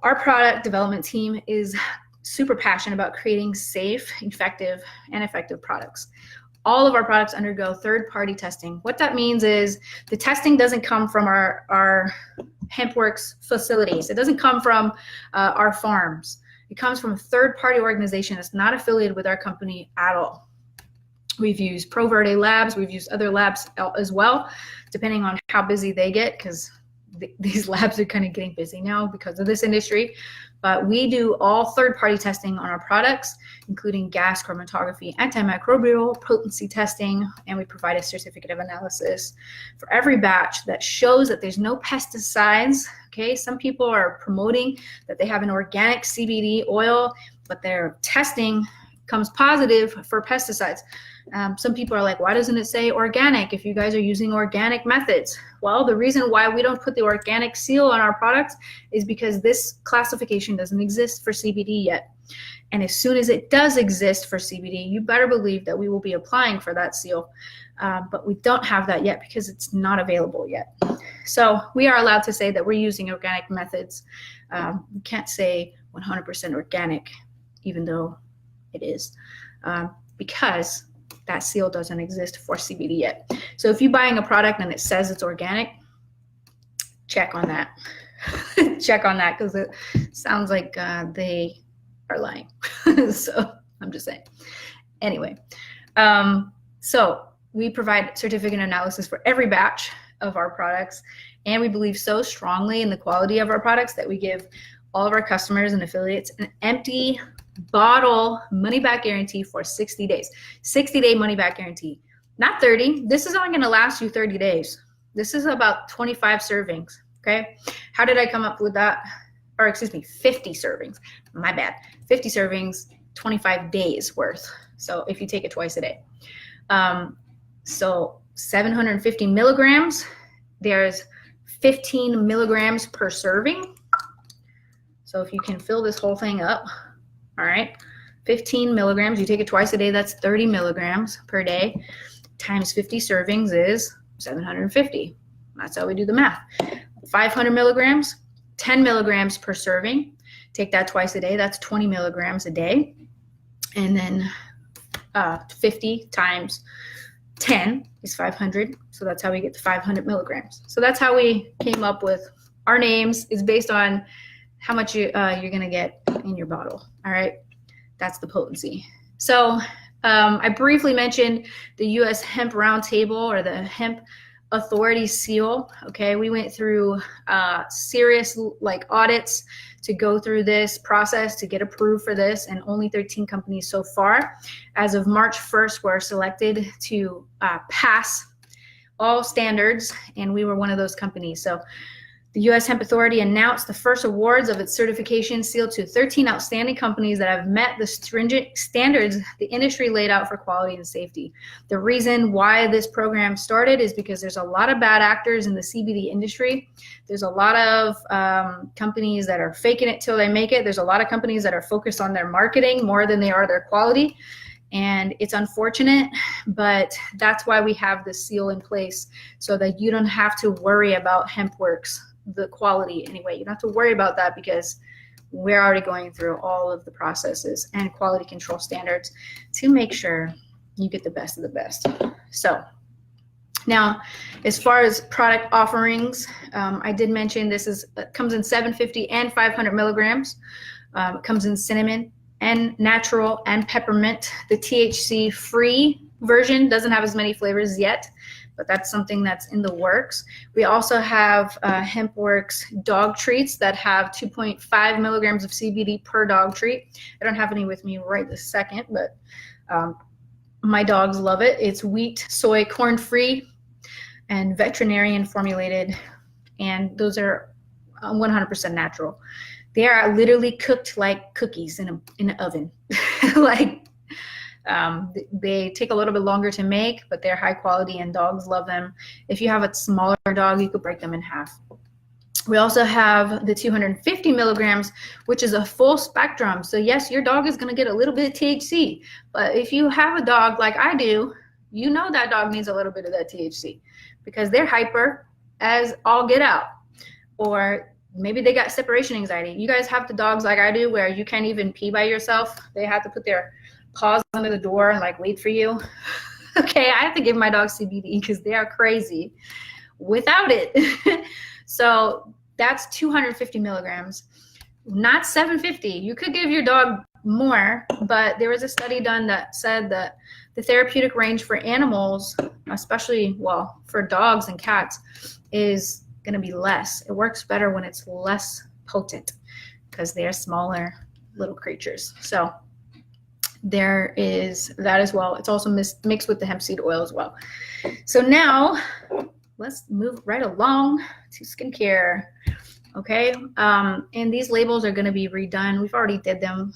our product development team is super passionate about creating safe, effective products. All of our products undergo third-party testing. What that means is the testing doesn't come from our Hempworx facilities. It doesn't come from our farms. It comes from a third-party organization that's not affiliated with our company at all. We've used Pro Verde Labs. We've used other labs as well, depending on how busy they get, because these labs are kind of getting busy now because of this industry. But we do all third-party testing on our products, including gas chromatography, antimicrobial potency testing, and we provide a certificate of analysis for every batch that shows that there's no pesticides. Okay, some people are promoting that they have an organic CBD oil, but their testing comes positive for pesticides. Some people are like, why doesn't it say organic if you guys are using organic methods? Well, the reason why we don't put the organic seal on our products is because this classification doesn't exist for CBD yet. And as soon as it does exist for CBD, you better believe that we will be applying for that seal. But we don't have that yet because it's not available yet. So we are allowed to say that we're using organic methods. We can't say 100% organic, even though it is, because that seal doesn't exist for CBD yet. So if you're buying a product and it says it's organic, check on that. Check on that, because it sounds like they are lying. So I'm just saying. Anyway, so we provide certificate analysis for every batch of our products, and we believe so strongly in the quality of our products that we give all of our customers and affiliates an empty bottle money back guarantee for 60 days. 60-day money back guarantee, not 30. This is only going to last you 30 days. This is about 25 servings. Okay. How did I come up with that? Or excuse me, 50 servings. My bad. 50 servings, 25 days worth. So if you take it twice a day. So 750 milligrams, there's 15 milligrams per serving. So if you can fill this whole thing up, all right, 15 milligrams, you take it twice a day, that's 30 milligrams per day, times 50 servings is 750. That's how we do the math. 500 milligrams, 10 milligrams per serving. Take that twice a day, that's 20 milligrams a day. And then 50 times 10 is 500. So that's how we get to 500 milligrams. So that's how we came up with our names, is based on how much you're going to get in your bottle. All right. That's the potency. So I briefly mentioned the U.S. Hemp Roundtable, or the Hemp Authority seal. Okay. We went through serious audits to go through this process to get approved for this, and only 13 companies so far. As of March 1st, were selected to pass all standards, and we were one of those companies. So the U.S. Hemp Authority announced the first awards of its certification seal to 13 outstanding companies that have met the stringent standards the industry laid out for quality and safety. The reason why this program started is because there's a lot of bad actors in the CBD industry. There's a lot of companies that are faking it till they make it. There's a lot of companies that are focused on their marketing more than they are their quality. And it's unfortunate, but that's why we have this seal in place, so that you don't have to worry about Hempworx, the quality anyway. You don't have to worry about that, because we're already going through all of the processes and quality control standards to make sure you get the best of the best. So now, as far as product offerings, I did mention this comes in 750 and 500 milligrams. It comes in cinnamon and natural and peppermint. The THC free version doesn't have as many flavors yet, but that's something that's in the works. We also have Hempworx dog treats that have 2.5 milligrams of CBD per dog treat. I don't have any with me right this second, but my dogs love it. It's wheat, soy, corn free, and veterinarian formulated, and those are 100% natural. They are literally cooked like cookies in an oven. They take a little bit longer to make, but they're high quality and dogs love them. If you have a smaller dog, you could break them in half. We also have the 250 milligrams, which is a full spectrum. So yes, your dog is going to get a little bit of THC, but if you have a dog like I do, you know that dog needs a little bit of that THC, because they're hyper as all get out. Or maybe they got separation anxiety. You guys have the dogs like I do, where you can't even pee by yourself. They have to put their paws under the door and wait for you. Okay, I have to give my dog CBD because they are crazy without it. So that's 250 milligrams, not 750. You could give your dog more, but there was a study done that said that the therapeutic range for animals, especially, for dogs and cats, is going to be less. It works better when it's less potent because they're smaller little creatures. So there is that as well. It's also mixed with the hemp seed oil as well. So now let's move right along to skincare. Okay, and these labels are going to be redone. We've already did them.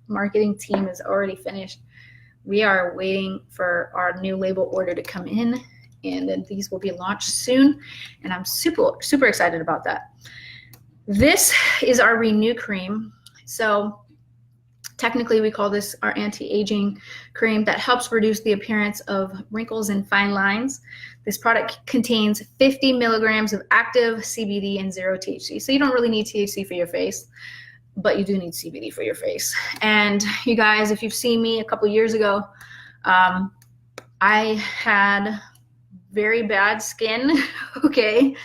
Marketing team is already finished. We are waiting for our new label order to come in, and then these will be launched soon, and I'm super excited about that. This is our Renew cream. So technically we call this our anti-aging cream that helps reduce the appearance of wrinkles and fine lines. This product contains 50 milligrams of active CBD and 0 THC. So you don't really need THC for your face, but you do need CBD for your face. And you guys, if you've seen me a couple years ago, I had very bad skin, okay,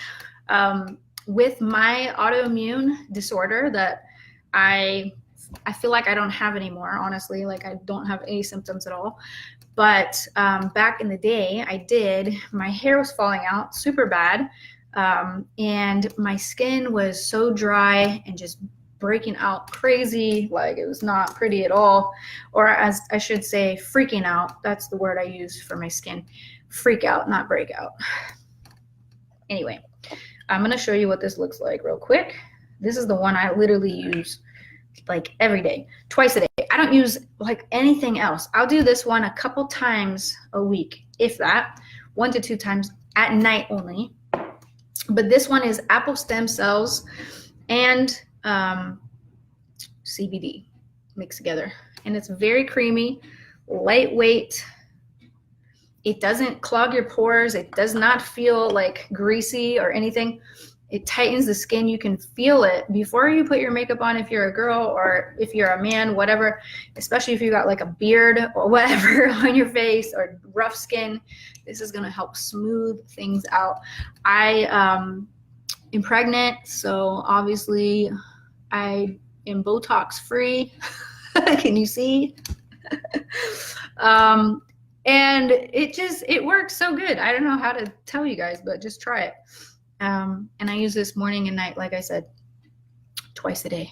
with my autoimmune disorder that I feel like I don't have anymore, honestly. Like I don't have any symptoms at all. But back in the day, I did. My hair was falling out super bad. And my skin was so dry and just breaking out crazy. Like it was not pretty at all. Or as I should say, freaking out. That's the word I use for my skin. Freak out, not break out. Anyway, I'm going to show you what this looks like real quick. This is the one I literally use like every day, twice a day. I don't use like anything else. I'll do this one a couple times a week, if that, 1 to 2 times at night only. But this one is apple stem cells and CBD mixed together. And it's very creamy, lightweight. It doesn't clog your pores. It does not feel like greasy or anything. It tightens the skin. You can feel it before you put your makeup on if you're a girl or if you're a man, whatever, especially if you got like a beard or whatever on your face or rough skin. This is going to help smooth things out. I am pregnant, so obviously I am Botox free. Can you see? And it works so good. I don't know how to tell you guys, but just try it. And I use this morning and night, like I said, twice a day.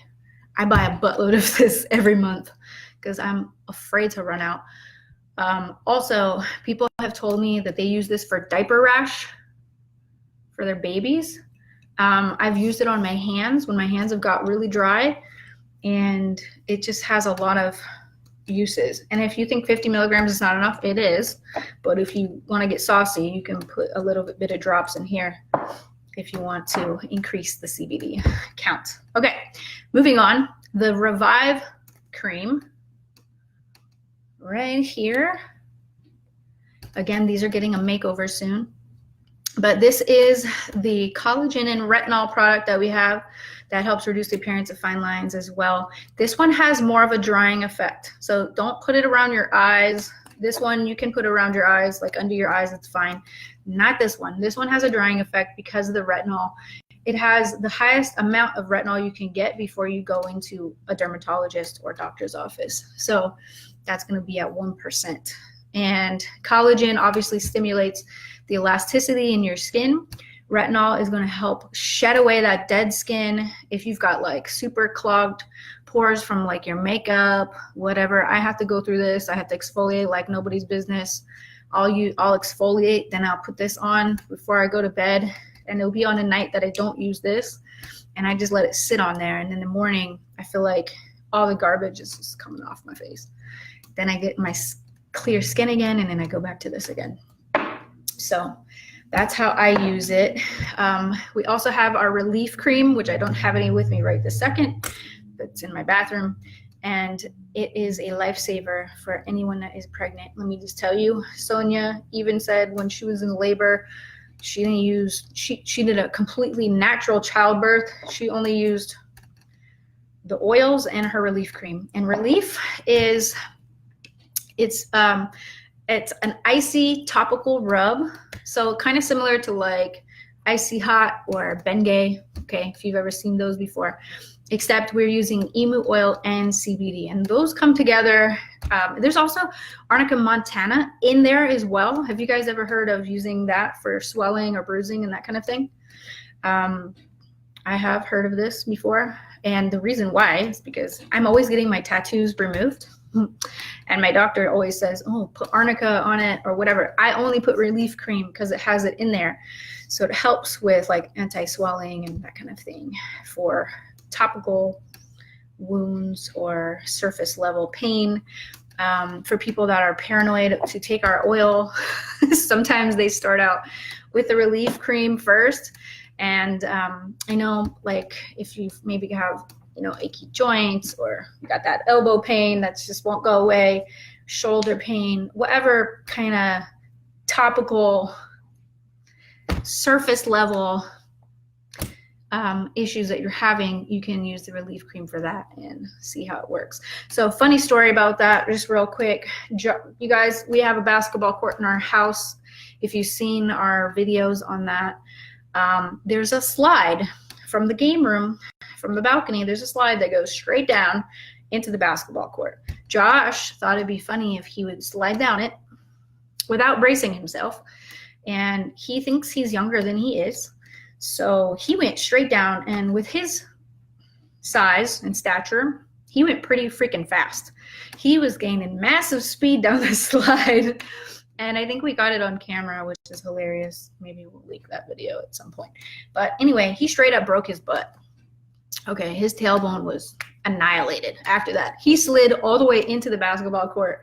I buy a buttload of this every month because I'm afraid to run out. Also, people have told me that they use this for diaper rash for their babies. I've used it on my hands when my hands have got really dry, and it just has a lot of uses. And if you think 50 milligrams is not enough, it is. But if you want to get saucy, you can put a little bit of drops in here if you want to increase the CBD count. Okay, moving on. The Revive cream right here. Again, these are getting a makeover soon. But this is the collagen and retinol product that we have that helps reduce the appearance of fine lines as well. This one has more of a drying effect. So don't put it around your eyes. This one you can put around your eyes, like under your eyes, it's fine. Not this one. This one has a drying effect because of the retinol. It has the highest amount of retinol you can get before you go into a dermatologist or doctor's office. So that's going to be at 1%. And collagen obviously stimulates the elasticity in your skin. Retinol is going to help shed away that dead skin. If you've got like super clogged pores from like your makeup, whatever, I have to go through this. I have to exfoliate like nobody's business. I'll exfoliate, then I'll put this on before I go to bed, and it'll be on a night that I don't use this, and I just let it sit on there. And in the morning, I feel like all the garbage is just coming off my face. Then I get my clear skin again, and then I go back to this again. So that's how I use it. We also have our Relief Cream, which I don't have any with me right this second. It's in my bathroom, and it is a lifesaver for anyone that is pregnant. Let me just tell you, Sonia even said when she was in labor, she didn't use, she did a completely natural childbirth. She only used the oils and her Relief Cream. And Relief is, it's an icy topical rub. So kind of similar to like Icy Hot or Bengay, okay, if you've ever seen those before, except we're using emu oil and CBD. And those come together There's also Arnica montana in there as well. Have you guys ever heard of using that for swelling or bruising and that kind of thing? I have heard of this before, and the reason why is because I'm always getting my tattoos removed, and my doctor always says, oh, put arnica on it or whatever. I only put relief cream because it has it in there, so it helps with like anti-swelling and that kind of thing for topical wounds or surface level pain. For people that are paranoid to take our oil, sometimes they start out with the relief cream first. And I know, like, if you maybe have, you know, achy joints, or you got that elbow pain that just won't go away, shoulder pain, whatever kind of topical surface level issues that you're having, you can use the relief cream for that and see how it works. So funny story about that, just real quick. You guys, we have a basketball court in our house. If you've seen our videos on that, there's a slide from the game room, from the balcony. There's a slide that goes straight down into the basketball court. Josh thought it'd be funny if he would slide down it without bracing himself. And he thinks he's younger than he is. So he went straight down, and with his size and stature, he went pretty freaking fast. He was gaining massive speed down the slide. And I think we got it on camera, which is hilarious. Maybe we'll leak that video at some point. But anyway, he straight up broke his butt. Okay, his tailbone was annihilated after that. He slid all the way into the basketball court.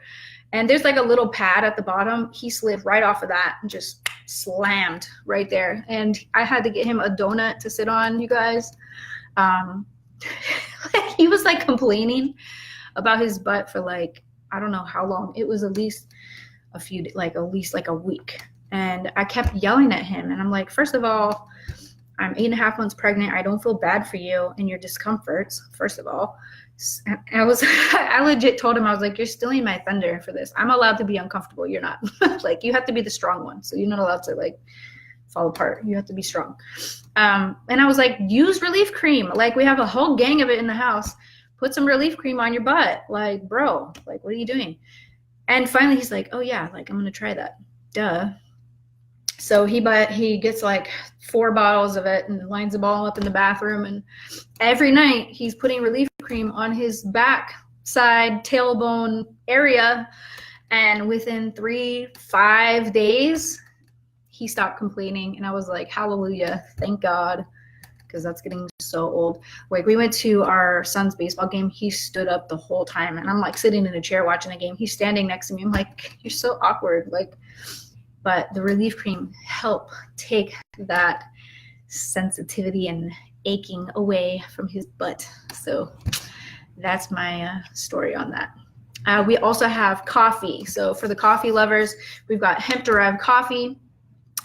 And there's like a little pad at the bottom. He slid right off of that and just slammed right there. And I had to get him a donut to sit on, you guys. He was like complaining about his butt for like, I don't know how long. It was at least a week. And I kept yelling at him. And I'm like, first of all, I'm 8.5 months pregnant. I don't feel bad for you and your discomforts, first of all. And I legit told him, I was like, you're stealing my thunder for this. I'm allowed to be uncomfortable. You're not. Like, you have to be the strong one. So you're not allowed to like fall apart. You have to be strong. And I was like, use relief cream. Like, we have a whole gang of it in the house. Put some relief cream on your butt. Like, bro, like, what are you doing? And finally he's like, oh yeah, like, I'm going to try that. Duh. So he gets like 4 bottles of it and lines them all up in the bathroom. And every night he's putting relief cream on his back side tailbone area. And within 3-5 days, he stopped complaining. And I was like, hallelujah, thank God, because that's getting so old. Like, we went to our son's baseball game. He stood up the whole time. And I'm like sitting in a chair watching a game. He's standing next to me. I'm like, you're so awkward. Like, but the relief cream helped take that sensitivity and aching away from his butt. So that's my story on that. We also have coffee. So for the coffee lovers, we've got hemp-derived coffee,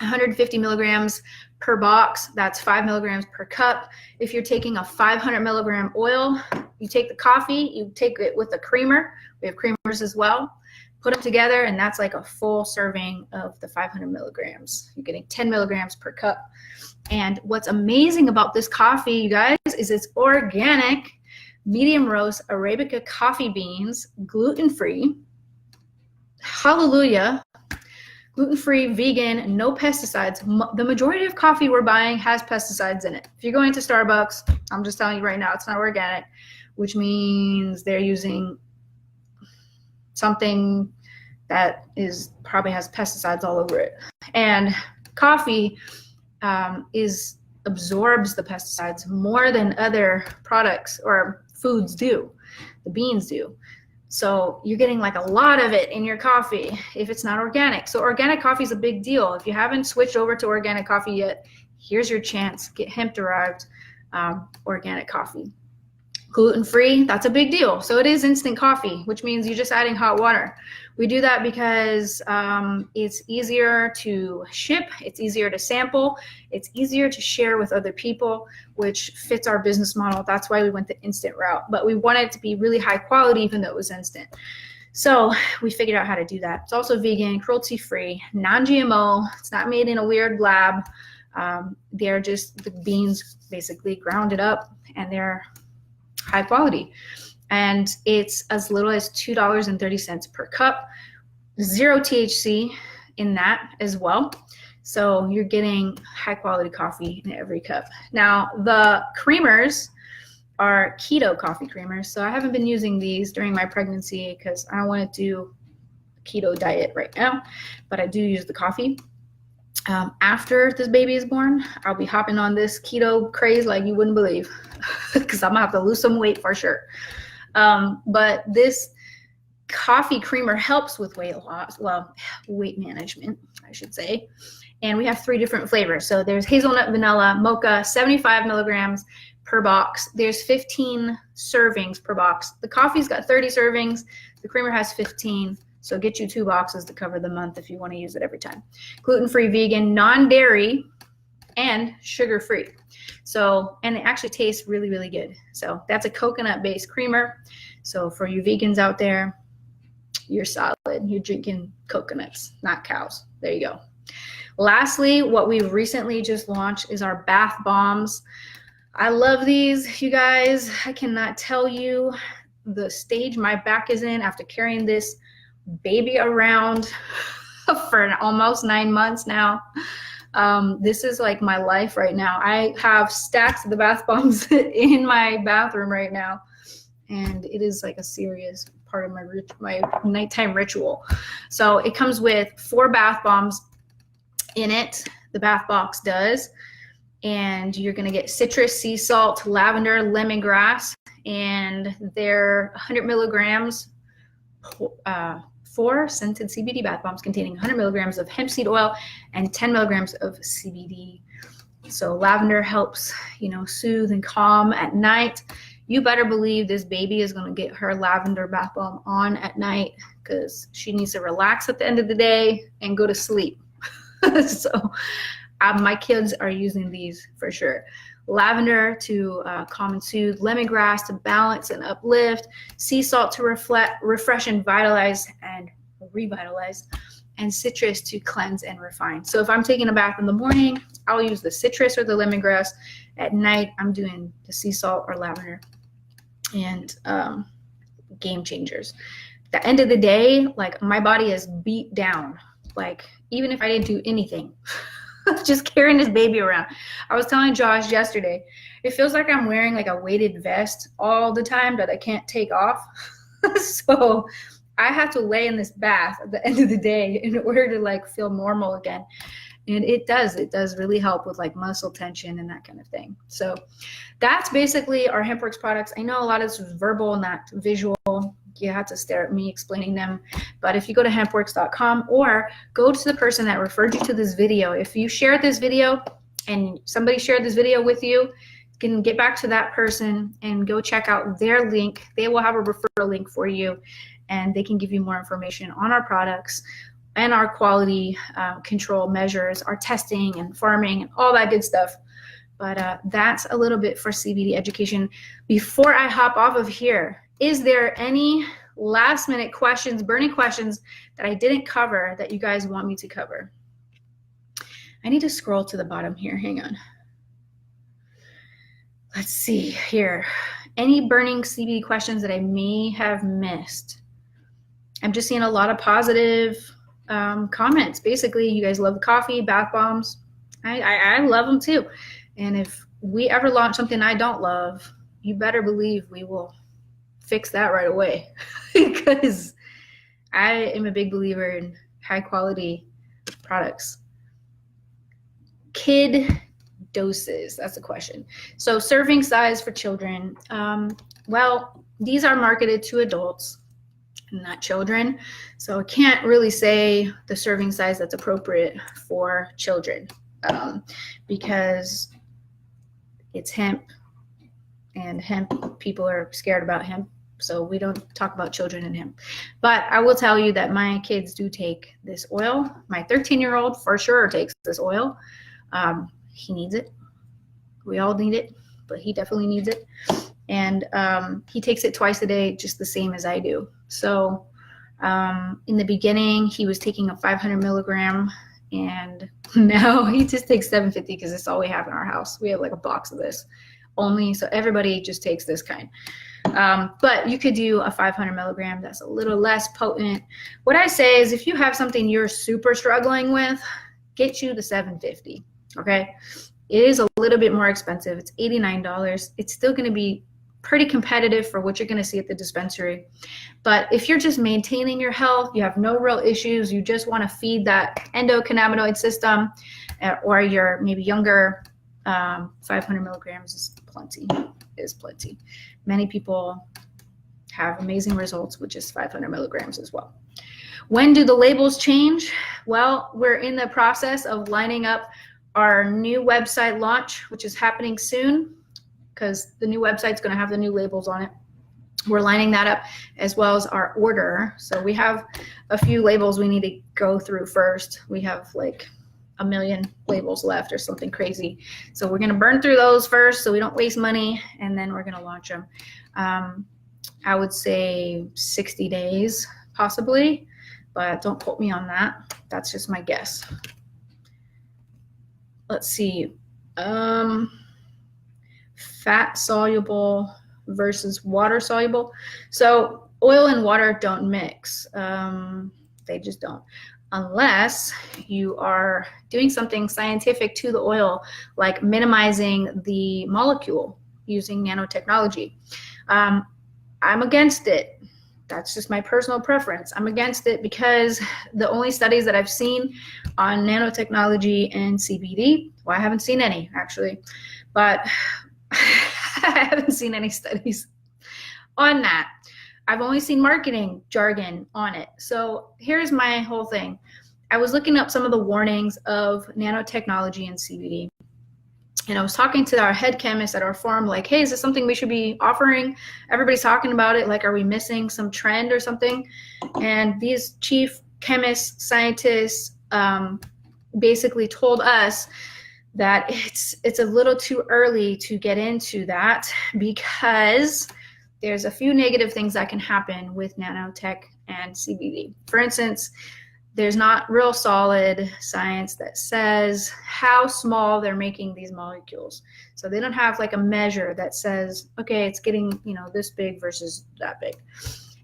150 milligrams per box. That's 5 milligrams per cup. If you're taking a 500 milligram oil, you take the coffee, you take it with a creamer. We have creamers as well. Put them together, and that's like a full serving of the 500 milligrams. You're getting 10 milligrams per cup. And what's amazing about this coffee, you guys, is it's organic, medium roast Arabica coffee beans, gluten-free. Hallelujah. Gluten-free, vegan, no pesticides. The majority of coffee we're buying has pesticides in it. If you're going to Starbucks, I'm just telling you right now, it's not organic, which means they're using something that probably has pesticides all over it. And coffee absorbs the pesticides more than other products or foods do. The beans do. So you're getting like a lot of it in your coffee if it's not organic. So organic coffee is a big deal. If you haven't switched over to organic coffee yet, here's your chance. Get hemp-derived organic coffee. Gluten-free, that's a big deal. So it is instant coffee, which means you're just adding hot water. We do that because it's easier to ship, it's easier to sample, it's easier to share with other people, which fits our business model. That's why we went the instant route. But we wanted it to be really high quality, even though it was instant. So we figured out how to do that. It's also vegan, cruelty-free, non-GMO. It's not made in a weird lab. They're just the beans basically ground it up, and they're high quality. and it's as little as $2.30 per cup. 0 THC in that as well. So you're getting high quality coffee in every cup. Now the creamers are keto coffee creamers. So I haven't been using these during my pregnancy because I don't want to do a keto diet right now, but I do use the coffee. After this baby is born, I'll be hopping on this keto craze like you wouldn't believe, because I'm gonna have to lose some weight for sure. But this coffee creamer helps with weight loss, well, weight management, I should say. And we have 3 different flavors. So there's hazelnut, vanilla, mocha, 75 milligrams per box. There's 15 servings per box. The coffee's got 30 servings. The creamer has 15. So get you 2 boxes to cover the month if you want to use it every time. Gluten-free, vegan, non-dairy, and sugar-free. So, and it actually tastes really, really good. So that's a coconut-based creamer. So for you vegans out there, you're solid. You're drinking coconuts, not cows. There you go. Lastly, what we've recently just launched is our bath bombs. I love these, you guys. I cannot tell you the stage my back is in after carrying this baby around for almost 9 months now. This is like my life right now. I have stacks of the bath bombs in my bathroom right now, and it is like a serious part of my nighttime ritual. So it comes with 4 bath bombs in it. The bath box does. And you're going to get citrus, sea salt, lavender, lemongrass, and they're 100 milligrams, 4 scented CBD bath bombs containing 100 milligrams of hemp seed oil and 10 milligrams of CBD. So lavender helps, soothe and calm at night. You better believe this baby is going to get her lavender bath bomb on at night because she needs to relax at the end of the day and go to sleep. So my kids are using these for sure. Lavender to calm and soothe, lemongrass to balance and uplift, sea salt to refresh and revitalize, and citrus to cleanse and refine. So if I'm taking a bath in the morning, I'll use the citrus or the lemongrass. At night, I'm doing the sea salt or lavender. And game changers. At the end of the day, like my body is beat down. Like even if I didn't do anything, just carrying this baby around. I was telling Josh yesterday, it feels like I'm wearing like a weighted vest all the time that I can't take off. So I have to lay in this bath at the end of the day in order to like feel normal again. And it does really help with like muscle tension and that kind of thing. So that's basically our Hempworx products. I know a lot of this was verbal, not visual. You have to stare at me explaining them. But if you go to hempworx.com or go to the person that referred you to this video, if you shared this video and somebody shared this video with you, you can get back to that person and go check out their link. They will have a referral link for you, and they can give you more information on our products and our quality control measures, our testing and farming and all that good stuff. But that's a little bit for CBD education. Before I hop off of here, is there any last minute questions, burning questions that I didn't cover that you guys want me to cover? I need to scroll to the bottom here. Hang on. Let's see here. Any burning CBD questions that I may have missed? I'm just seeing a lot of positive comments. Basically, you guys love the coffee, bath bombs. I love them too. And if we ever launch something I don't love, you better believe we will fix that right away. Because I am a big believer in high quality products. Kid doses, that's a question. So serving size for children. Well, these are marketed to adults, not children. So I can't really say the serving size that's appropriate for children because it's hemp, and hemp, people are scared about hemp. So we don't talk about children and hemp. But I will tell you that my kids do take this oil. My 13-year-old for sure takes this oil. He needs it. We all need it, but he definitely needs it. And he takes it twice a day, just the same as I do. So in the beginning, he was taking a 500 milligram, and now he just takes 750 because it's all we have in our house. We have like a box of this only, so everybody just takes this kind. But you could do a 500 milligram that's a little less potent. What I say is if you have something you're super struggling with, get you the 750, okay? It is a little bit more expensive. It's $89. It's still going to be pretty competitive for what you're going to see at the dispensary. But if you're just maintaining your health, you have no real issues, you just want to feed that endocannabinoid system, or you're maybe younger, 500 milligrams is plenty. Many people have amazing results with just 500 milligrams as well. When do the labels change? Well, we're in the process of lining up our new website launch, which is happening soon, because the new website's going to have the new labels on it. We're lining that up, as well as our order. So we have a few labels we need to go through first. We have like 1 million labels left or something crazy. So we're going to burn through those first so we don't waste money, and then we're going to launch them. I would say 60 days possibly, but don't quote me on that. That's just my guess. Let's see. Fat soluble versus water soluble. So oil and water don't mix. They just don't. Unless you are doing something scientific to the oil, like minimizing the molecule using nanotechnology. I'm against it. That's just my personal preference. I'm against it because the only studies that I've seen on nanotechnology and CBD, well, I haven't seen any actually, but I haven't seen any studies on that. I've only seen marketing jargon on it. So here's my whole thing. I was looking up some of the warnings of nanotechnology and CBD. And I was talking to our head chemist at our farm, like, hey, is this something we should be offering? Everybody's talking about it. Like, are we missing some trend or something? And these chief chemists, scientists, basically told us that it's a little too early to get into that, because there's a few negative things that can happen with nanotech and CBD. For instance, there's not real solid science that says how small they're making these molecules. So they don't have like a measure that says, okay, it's getting, this big versus that big.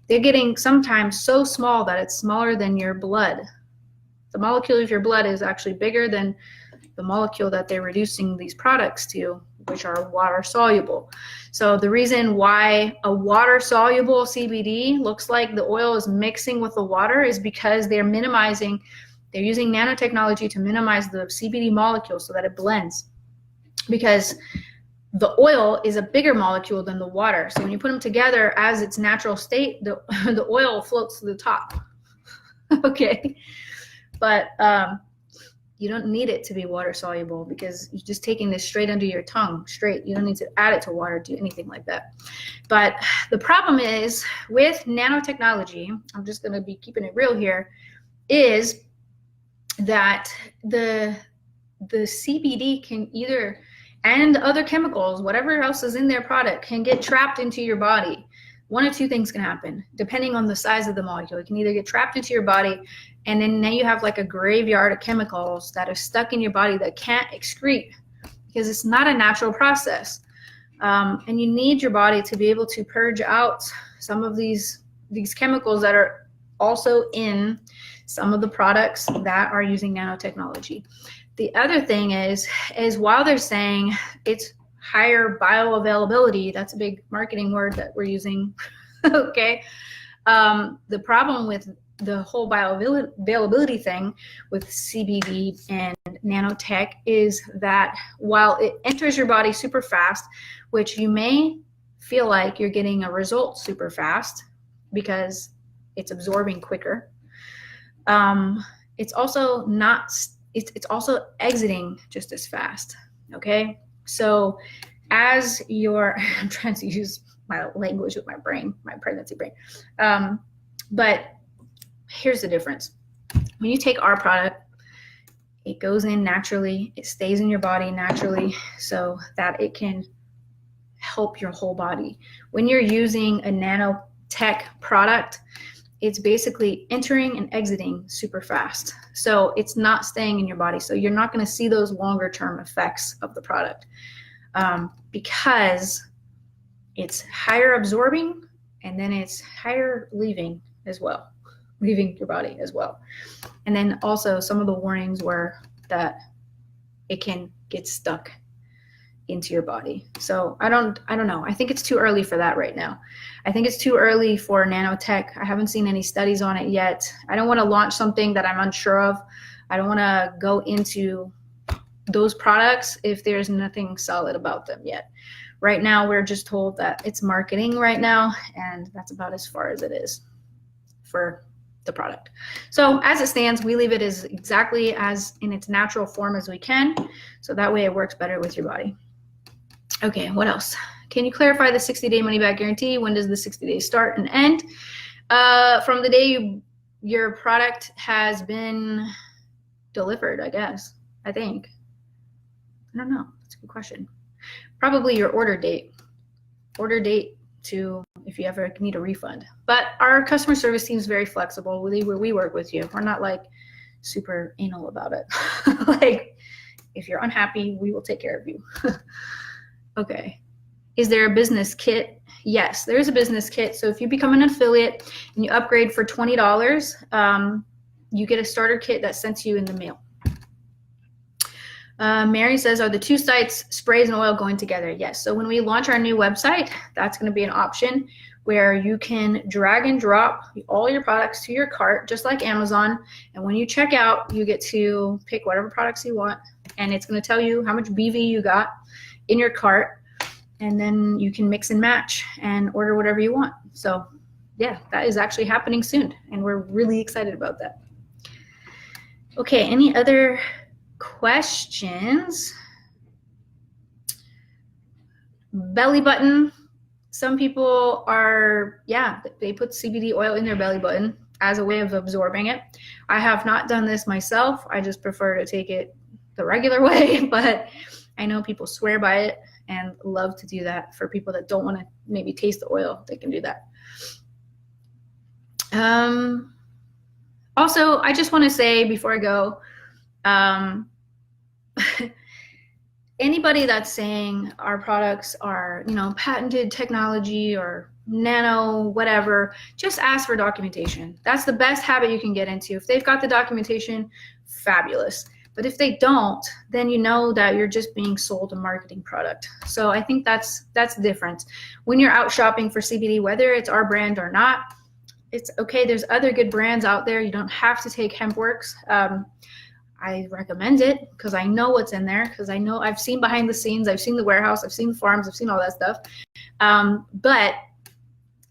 They're getting sometimes so small that it's smaller than your blood. The molecule of your blood is actually bigger than the molecule that they're reducing these products to, which are water soluble. So the reason why a water soluble CBD looks like the oil is mixing with the water is because they're using nanotechnology to minimize the CBD molecule so that it blends. Because the oil is a bigger molecule than the water. So when you put them together as its natural state, the oil floats to the top. Okay. But you don't need it to be water soluble, because you're just taking this straight under your tongue, straight. You don't need to add it to water, do anything like that. But the problem is with nanotechnology, I'm just going to be keeping it real here, is that the CBD can either, and other chemicals, whatever else is in their product, can get trapped into your body. One or two things can happen, depending on the size of the molecule. It can either get trapped into your body, and then now you have like a graveyard of chemicals that are stuck in your body that can't excrete, because it's not a natural process. And you need your body to be able to purge out some of these chemicals that are also in some of the products that are using nanotechnology. The other thing is while they're saying it's higher bioavailability, that's a big marketing word that we're using, okay? The problem with the whole bioavailability thing with CBD and nanotech is that while it enters your body super fast, which you may feel like you're getting a result super fast because it's absorbing quicker, it's also not, it's also exiting just as fast, okay? So as you're, I'm trying to use my language with my brain, my pregnancy brain, but here's the difference. When you take our product, it goes in naturally, it stays in your body naturally so that it can help your whole body. When you're using a nanotech product, it's basically entering and exiting super fast. So it's not staying in your body. So you're not going to see those longer term effects of the product, because It's higher absorbing, and then it's higher leaving as well, leaving your body as well. And then also some of the warnings were that it can get stuck into your body. So I don't know. I think it's too early for that right now. I think it's too early for nanotech. I haven't seen any studies on it yet. I don't want to launch something that I'm unsure of. I don't want to go into those products if there's nothing solid about them yet. Right now, we're just told that it's marketing right now, and that's about as far as it is for the product. So as it stands, we leave it as exactly as in its natural form as we can. So that way it works better with your body. Okay, what else? Can you clarify the 60-day money-back guarantee? When does the 60 days start and end? From the day your product has been delivered, I guess. I think. I don't know. That's a good question. Probably your order date. Order date to if you ever need a refund. But our customer service team is very flexible. We work with you. We're not like super anal about it. Like, if you're unhappy, we will take care of you. Okay. Is there a business kit? Yes, there is a business kit. So if you become an affiliate and you upgrade for $20, you get a starter kit that's sent to you in the mail. Mary says, are the two sites, sprays and oil, going together? Yes. So when we launch our new website, that's going to be an option where you can drag and drop all your products to your cart, just like Amazon. And when you check out, you get to pick whatever products you want. And it's going to tell you how much BV you got in your cart. And then you can mix and match and order whatever you want. So yeah, that is actually happening soon. And we're really excited about that. Okay, any other questions? Belly button. Some people are, yeah, they put CBD oil in their belly button as a way of absorbing it. I have not done this myself. I just prefer to take it the regular way, but I know people swear by it and love to do that. For people that don't want to maybe taste the oil, they can do that. Also, I just want to say before I go, anybody that's saying our products are, patented technology or nano whatever, just ask for documentation. That's the best habit you can get into. If they've got the documentation, fabulous. But if they don't, then you know that you're just being sold a marketing product. So I think that's the difference. When you're out shopping for CBD, whether it's our brand or not, it's okay. There's other good brands out there. You don't have to take Hempworx. I recommend it because I know what's in there, because I know I've seen behind the scenes, I've seen the warehouse, I've seen the farms, I've seen all that stuff. But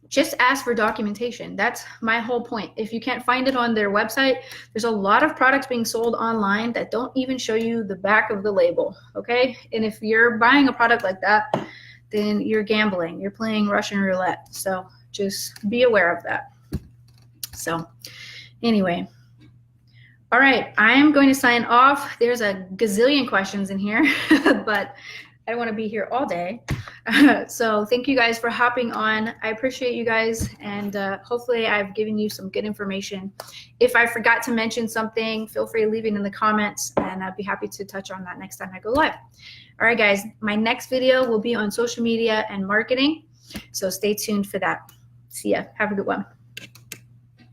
just ask for documentation. That's my whole point. If you can't find it on their website, there's a lot of products being sold online that don't even show you the back of the label, okay? And if you're buying a product like that, then you're gambling. You're playing Russian roulette. So just be aware of that. So anyway. All right, I am going to sign off. There's a gazillion questions in here, but I don't want to be here all day. So thank you guys for hopping on. I appreciate you guys, and hopefully I've given you some good information. If I forgot to mention something, feel free to leave it in the comments, and I'd be happy to touch on that next time I go live. All right, guys, my next video will be on social media and marketing, so stay tuned for that. See ya. Have a good one.